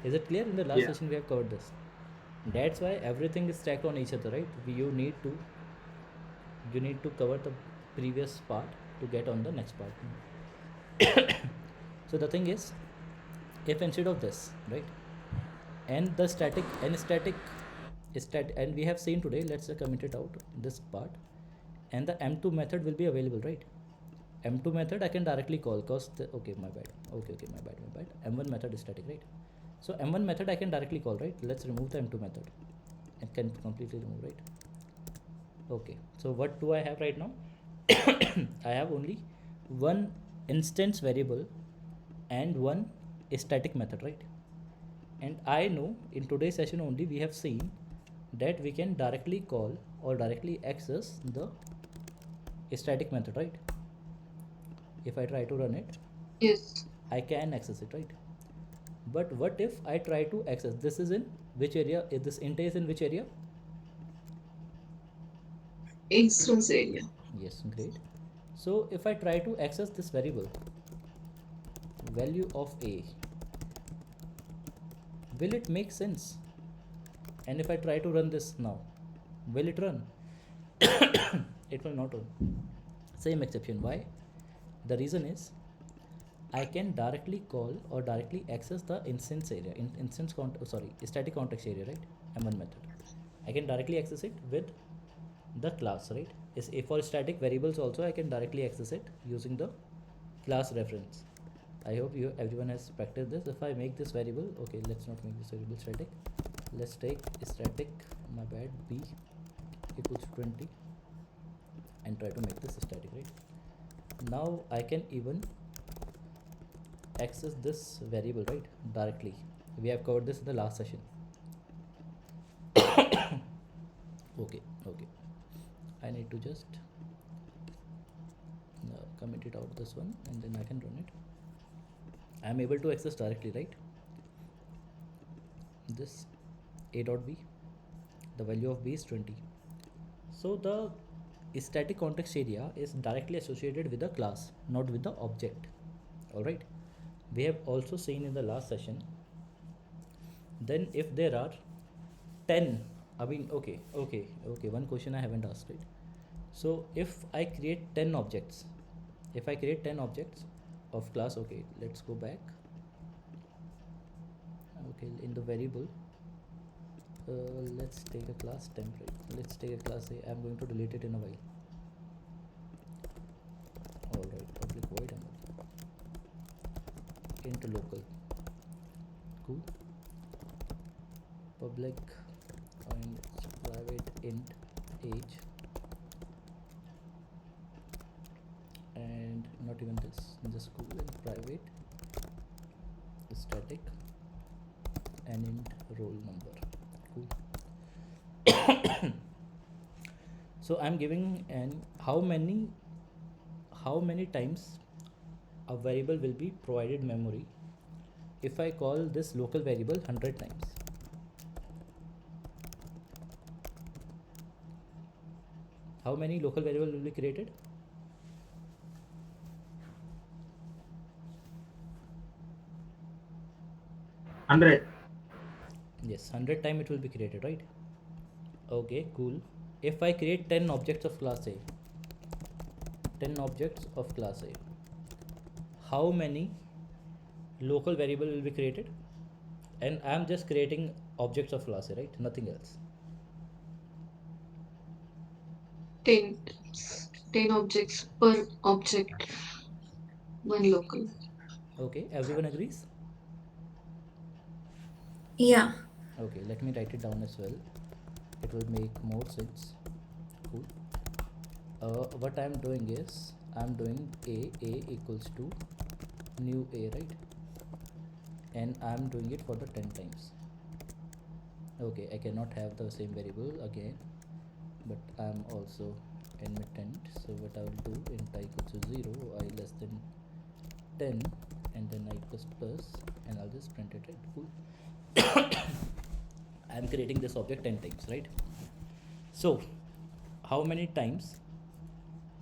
[SPEAKER 1] Is it clear? In the last
[SPEAKER 3] Yeah.
[SPEAKER 1] session we have covered this. That's why everything is stacked on each other, right? You need to cover the previous part to get on the next part. So the thing is, if instead of this, right, and the static and static and we have seen today, let's comment it out this part, and the m2 method will be available, right? M2 method I can directly call because okay, my bad. Okay, my bad. M1 method is static, right? So M1 method I can directly call, right? Let's remove the M2 method. It can completely remove, right? Okay. So what do I have right now? I have only one instance variable and one static method, right? And I know in today's session only we have seen that we can directly call or directly access the static method, right? If I try to run it,
[SPEAKER 2] Yes.
[SPEAKER 1] I can access it, right? But what if I try to access this is in which area? Is this int is in which area?
[SPEAKER 2] Instance area.
[SPEAKER 1] Yes, great. So if I try to access this variable value of a, will it make sense? And if I try to run this now, will it run? It will not run. Same exception. Why? The reason is I can directly call or directly access the instance area static context area, right? M1 method. I can directly access it with the class, right? Is if for static variables also I can directly access it using the class reference. I hope everyone has practiced this. If I make this variable, okay, let's not make this variable static. Let's take static, my bad, b equals to 20 and try to make this static, right? Now I can even access this variable, right, directly. We have covered this in the last session. Okay, I need to just comment it out this one and then I can run it. I am able to access directly, right, this a dot b, the value of b is 20. So the static context area is directly associated with the class, not with the object. All right, we have also seen in the last session, then if there are 10, I mean, okay, one question I haven't asked, right? So if I create 10 objects, if I create 10 objects of class, okay, let's go back. Okay, in the variable, let's take a class temp, right? Let's take a class A. I'm going to delete it in a while. Alright, public void int local. Cool. Public and private int age, and not even this, just cool, and private static and int roll number. Cool. So I'm giving an how many times a variable will be provided memory if I call this local variable 100 times. How many local variable will be created?
[SPEAKER 3] $100.
[SPEAKER 1] Yes, 100 time it will be created, right? Okay, cool. If I create 10 objects of class A, 10 objects of class A, how many local variable will be created? And I'm just creating objects of class A, right? Nothing else.
[SPEAKER 2] 10. 10 objects per object, one local.
[SPEAKER 1] Okay, everyone agrees?
[SPEAKER 4] Yeah.
[SPEAKER 1] Okay, let me write it down as well. It will make more sense. Cool. What I'm doing is I'm doing a equals to new a, right? And I'm doing it for the 10 times. Okay, I cannot have the same variable again, but I'm also intermittent. So what I will do, int I equals to 0, I less than 10, and then I plus plus, and I'll just print it, right? Cool. I'm creating this object 10 times, right? So how many times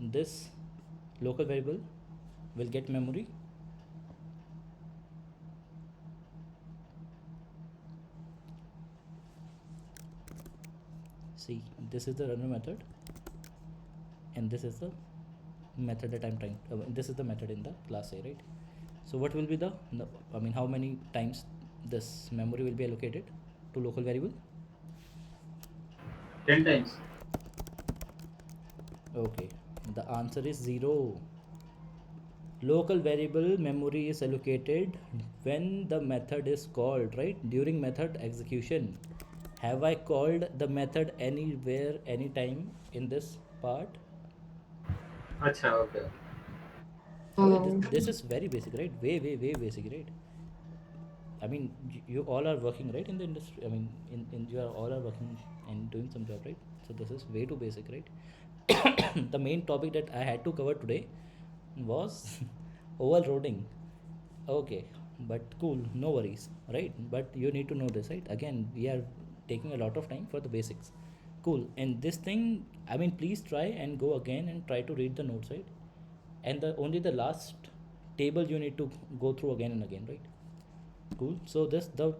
[SPEAKER 1] this local variable will get memory? See, this is the runner method, and this is the method that I'm trying, this is the method in the class A, right? So what will be the, I mean, how many times this memory will be allocated to local variable?
[SPEAKER 3] 10 times.
[SPEAKER 1] Okay, the answer is 0. Local variable memory is allocated when the method is called, right? During method execution. Have I called the method anywhere, anytime in this part?
[SPEAKER 3] Acha, okay.
[SPEAKER 1] Okay, this is very basic, right? Way basic, right? I mean, you all are working, right, in the industry. I mean, in you are all are working and doing some job, right? So this is way too basic, right? The main topic that I had to cover today was overloading. Okay, but cool, no worries, right? But you need to know this, right? Again, we are taking a lot of time for the basics. Cool. And this thing, I mean, please try and go again and try to read the notes, right? And the only the last table you need to go through again and again, right? Cool. So this the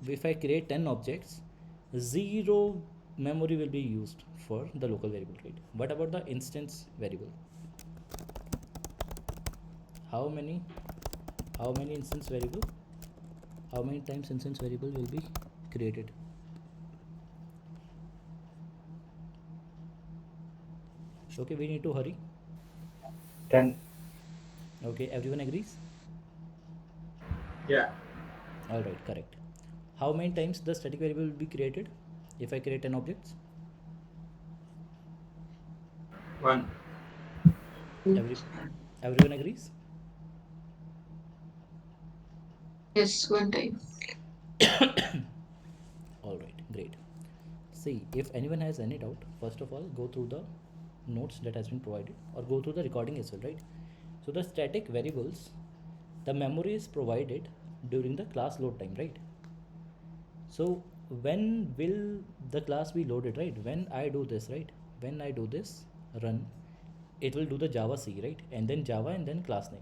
[SPEAKER 1] if I create 10 objects, 0 memory will be used for the local variable, right? What about the instance variable? How many instance variable, how many times instance variable will be created? Okay, we need to hurry.
[SPEAKER 5] 10.
[SPEAKER 1] Okay, everyone agrees?
[SPEAKER 3] Yeah.
[SPEAKER 1] All right, correct. How many times the static variable will be created if I create 10 objects?
[SPEAKER 3] 1.
[SPEAKER 1] Everyone agrees?
[SPEAKER 2] Yes, one time.
[SPEAKER 1] All right, great. See, if anyone has any doubt, first of all, go through the notes that has been provided or go through the recording as well, right? So the static variables, the memory is provided during the class load time, right? So when will the class be loaded, right? When I do this, right? When I do this run, it will do the Java C, right? And then Java and then class name.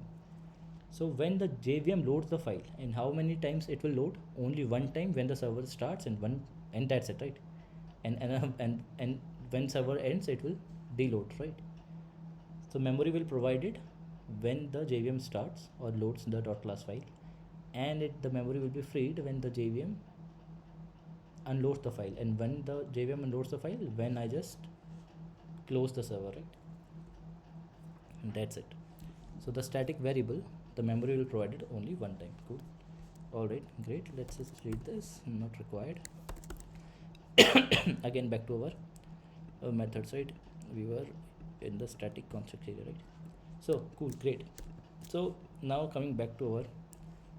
[SPEAKER 1] So when the JVM loads the file, and how many times it will load? Only one time when the server starts, and that's it, right? And when server ends, it will deload, right? So memory will provide it when the JVM starts or loads the .class file, and the memory will be freed when the JVM unloads the file, and when the JVM unloads the file, when I just close the server, right? And that's it. So the static variable, the memory will provide it only one time. Cool. All right, great. Let's just read this. Not required. Again, back to our methods, right? We were in the static construct area, right? So cool, great. So now coming back to our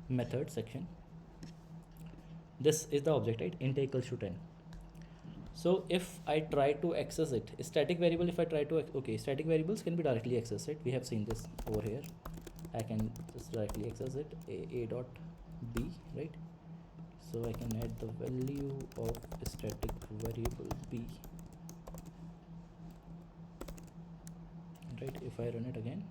[SPEAKER 1] method section. This is the object, right? Int equals to 10. So if I try to access it, static variable, if I try to, okay, static variables can be directly accessed, right? We have seen this over here. I can just directly access it, a dot b, right? So I can add the value of static variable b, right? If I run it again,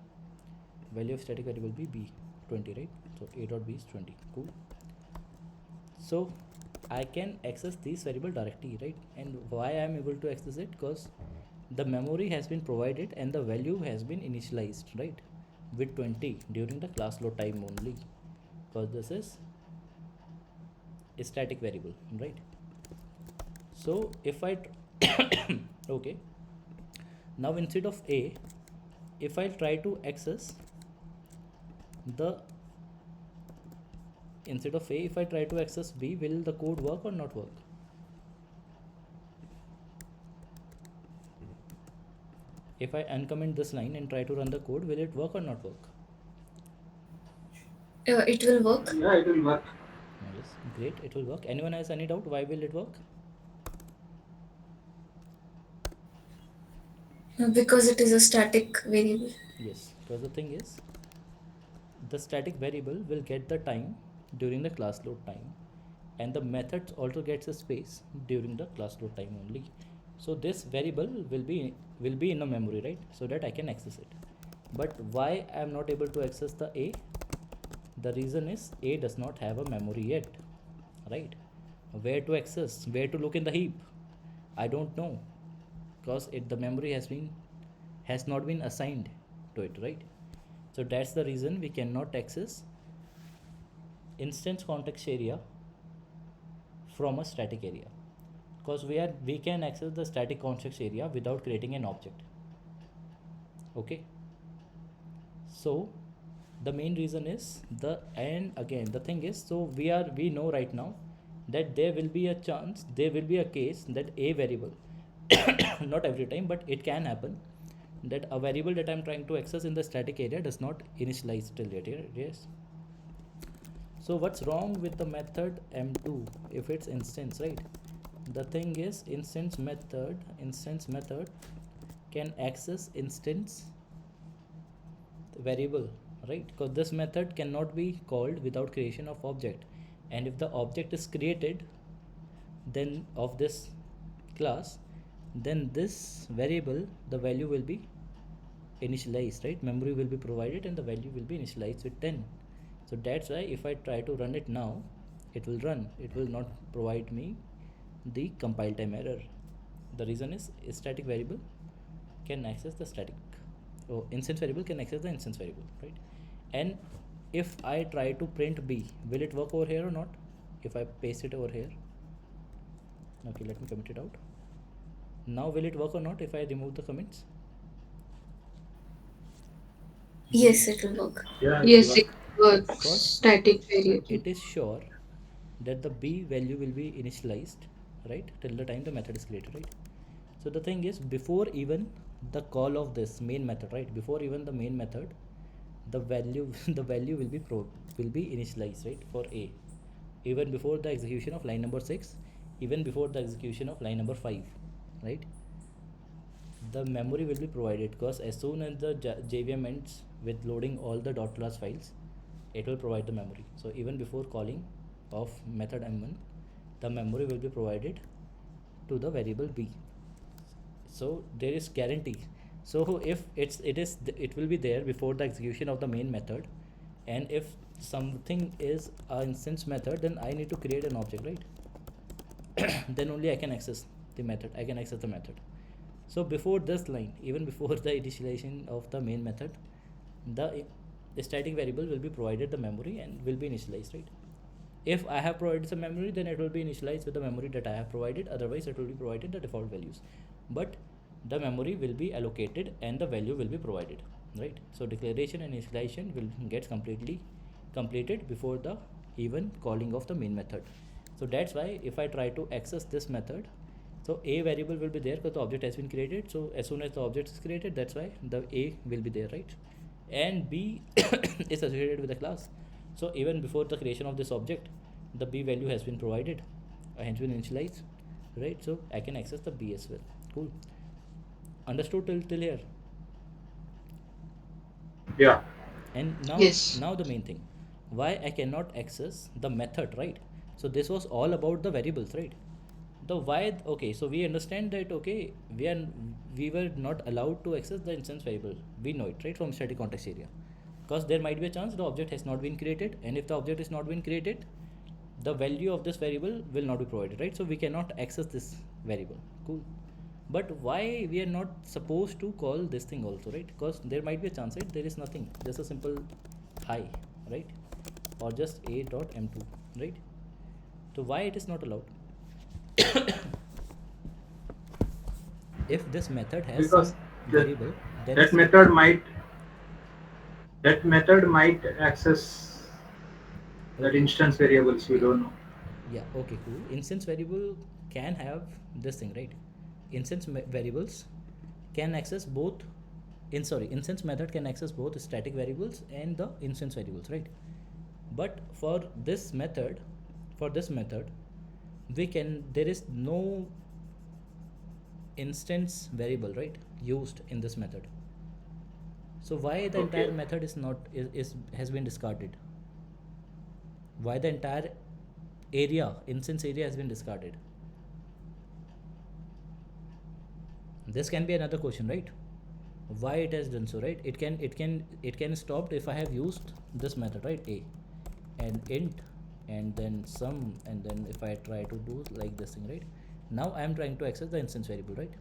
[SPEAKER 1] value of static variable b 20, right? So a dot b is 20. Cool. So I can access this variable directly, right? And why I am able to access it? Because the memory has been provided and the value has been initialized, right, with 20 during the class load time only, because this is a static variable, right? So if I okay, now instead of a, if I try to access the instead of a, if I try to access b, will the code work or not work? If I uncomment this line and try to run the code, will it work or not work?
[SPEAKER 4] It will work
[SPEAKER 3] Yeah, it will work.
[SPEAKER 1] Yes, great, it will work. Anyone has any doubt why will it work?
[SPEAKER 4] because it is a static variable.
[SPEAKER 1] Yes, because the thing is, the static variable will get the time during the class load time, and the methods also gets a space during the class load time only. So this variable will be in a memory, right, so that I can access it. But why I am not able to access the a? The reason is a does not have a memory yet, right? Where to access, where to look in the heap, I don't know, because the memory has not been assigned to it, right? So that's the reason we cannot access instance context area from a static area, because we can access the static context area without creating an object. Okay, so the main reason is and again the thing is, so we know right now that there will be a case that a variable not every time, but it can happen that a variable that I'm trying to access in the static area does not initialize till yet. Yes. So what's wrong with the method m2 if it's instance, right? The thing is, instance method can access instance variable, right? Because this method cannot be called without creation of object, and if the object is created then of this class, then this variable, the value will be initialized, right? Memory will be provided and the value will be initialized with 10. So that's why if I try to run it now, it will run, it will not provide me the compile time error. The reason is static variable can access the instance variable can access the instance variable, right? And if I try to print b, will it work over here or not? If I paste it over here, okay, let me commit it out. Now will it work or not if I remove the comments?
[SPEAKER 4] Yes, it will work.
[SPEAKER 3] Yeah,
[SPEAKER 2] Yes, it works.
[SPEAKER 1] Because
[SPEAKER 2] Static variable.
[SPEAKER 1] it is sure that the b value will be initialized, right, till the time the method is created, right? So the thing is, before even the call of this main method, right, before even the main method, the value will be initialized, right, for a, even before the execution of line number 6, even before the execution of line number 5, right? The memory will be provided, because as soon as the JVM ends with loading all the .class files, it will provide the memory. So even before calling of method m1, the memory will be provided to the variable b. So there is guarantee. So if it will be there before the execution of the main method, And if something is an instance method, then I need to create an object, right? Then only I can access the method. So before this line, even before the initialization of the main method, the static variable will be provided the memory and will be initialized, right? If I have provided some memory, then it will be initialized with the memory that I have provided. Otherwise, it will be provided the default values. But the memory will be allocated and the value will be provided, right? So declaration and initialization will get completely completed before the even calling of the main method. So that's why if I try to access this method, so a variable will be there because the object has been created. So as soon as the object is created, that's why the a will be there, right? And b is associated with the class. So even before the creation of this object, the b value has been provided, has been initialized, right? So I can access the b as well. Cool. Understood till here?
[SPEAKER 3] Yeah.
[SPEAKER 1] And
[SPEAKER 2] Yes.
[SPEAKER 1] now the main thing, why I cannot access the method, right? So this was all about the variables, right? The why, okay, so we understand that, okay, we were not allowed to access the instance variable, we know it, right, from static context area, because there might be a chance the object has not been created, and if the object is not been created, the value of this variable will not be provided, right? So we cannot access this variable. Cool. But why we are not supposed to call this thing also, right? Because there might be a chance, right? There is nothing, just a simple hi, right? Or just a dot m2, right? So why it is not allowed? If this method has
[SPEAKER 3] Because
[SPEAKER 1] some
[SPEAKER 3] that,
[SPEAKER 1] variable, then
[SPEAKER 3] that method might access that
[SPEAKER 1] okay,
[SPEAKER 3] instance variables, we don't know.
[SPEAKER 1] yeah, okay, cool. Instance variable can have this thing, right? Variables can access both. Instance method can access both static variables and the instance variables, right? But for this method, there is no instance variable, right, used in this method. So why the
[SPEAKER 3] Okay.
[SPEAKER 1] entire method is not is has been discarded? Why the entire instance area has been discarded? This can be another question, right? Why it has done so, right? It can stop if I have used this method, right? A and int and then sum, and then if I try to do like this thing, right? Now I am trying to access the instance variable, right?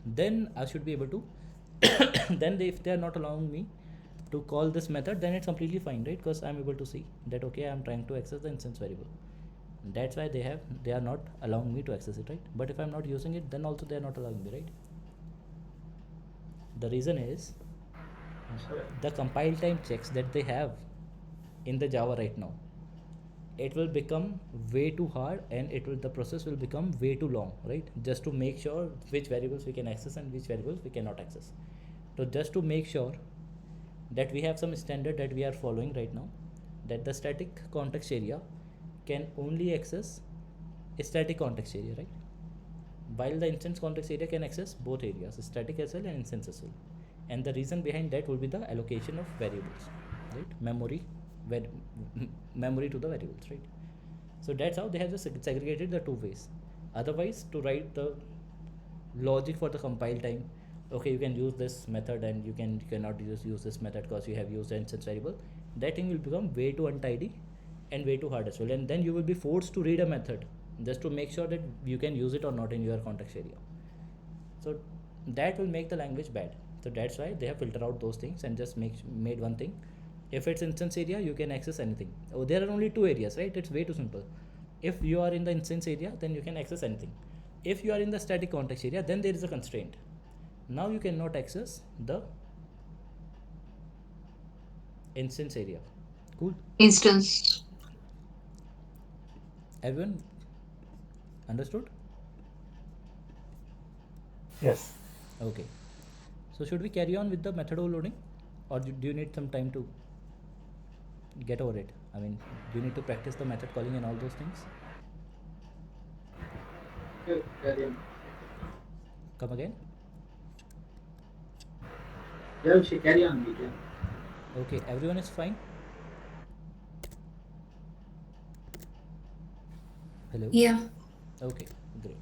[SPEAKER 1] Then I should be able to then if they are not allowing me to call this method, then it's completely fine, right? Because I'm able to see that, okay, I'm trying to access the instance variable. That's why they are not allowing me to access it, right? But if I'm not using it, then also they are not allowing me, right? The reason is the compile time checks that they have in the Java right now. It will become way too hard, and the process will become way too long, right? Just to make sure which variables we can access and which variables we cannot access. So just to make sure that we have some standard that we are following right now, that the static context area can only access a static context area, right? While the instance context area can access both areas, static as well and instance as well. And the reason behind that will be the allocation of variables, right? Memory to the variables, right? So that's how they have just segregated the two ways. Otherwise, to write the logic for the compile time, okay, you can use this method and you cannot use this method because you have used the instance variable. That thing will become way too untidy and way too hard as well, and then you will be forced to read a method just to make sure that you can use it or not in your context area. So that will make the language bad. So that's why they have filtered out those things and just made one thing. If it's instance area, you can access anything. Oh, there are only two areas, right? It's way too simple. If you are in the instance area, then you can access anything. If you are in the static context area, then there is a constraint. Now you cannot access the instance area. Cool.
[SPEAKER 2] Instance.
[SPEAKER 1] Everyone understood?
[SPEAKER 5] Yes.
[SPEAKER 1] Okay. So should we carry on with the method overloading, or do you need some time to get over it? I mean, do you need to practice the method calling and all those things?
[SPEAKER 3] Okay, carry on.
[SPEAKER 1] Come again?
[SPEAKER 3] Yeah, she carry on. We can.
[SPEAKER 1] Okay, everyone is fine? Hello?
[SPEAKER 4] Yeah.
[SPEAKER 1] Okay, great.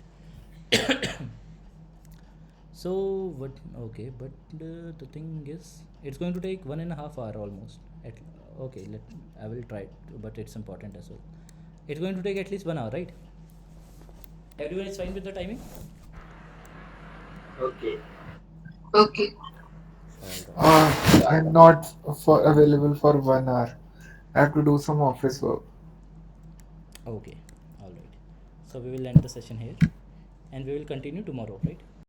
[SPEAKER 1] So what? Okay, but the thing is, it's going to take 1.5 hours almost. Okay, I will try it, but it's important as well. It's going to take at least 1 hour, right? Everyone is fine with the timing?
[SPEAKER 3] Okay.
[SPEAKER 2] Okay.
[SPEAKER 1] All right.
[SPEAKER 5] I'm not available for 1 hour. I have to do some office work.
[SPEAKER 1] Okay. All right. So we will end the session here, and we will continue tomorrow, right?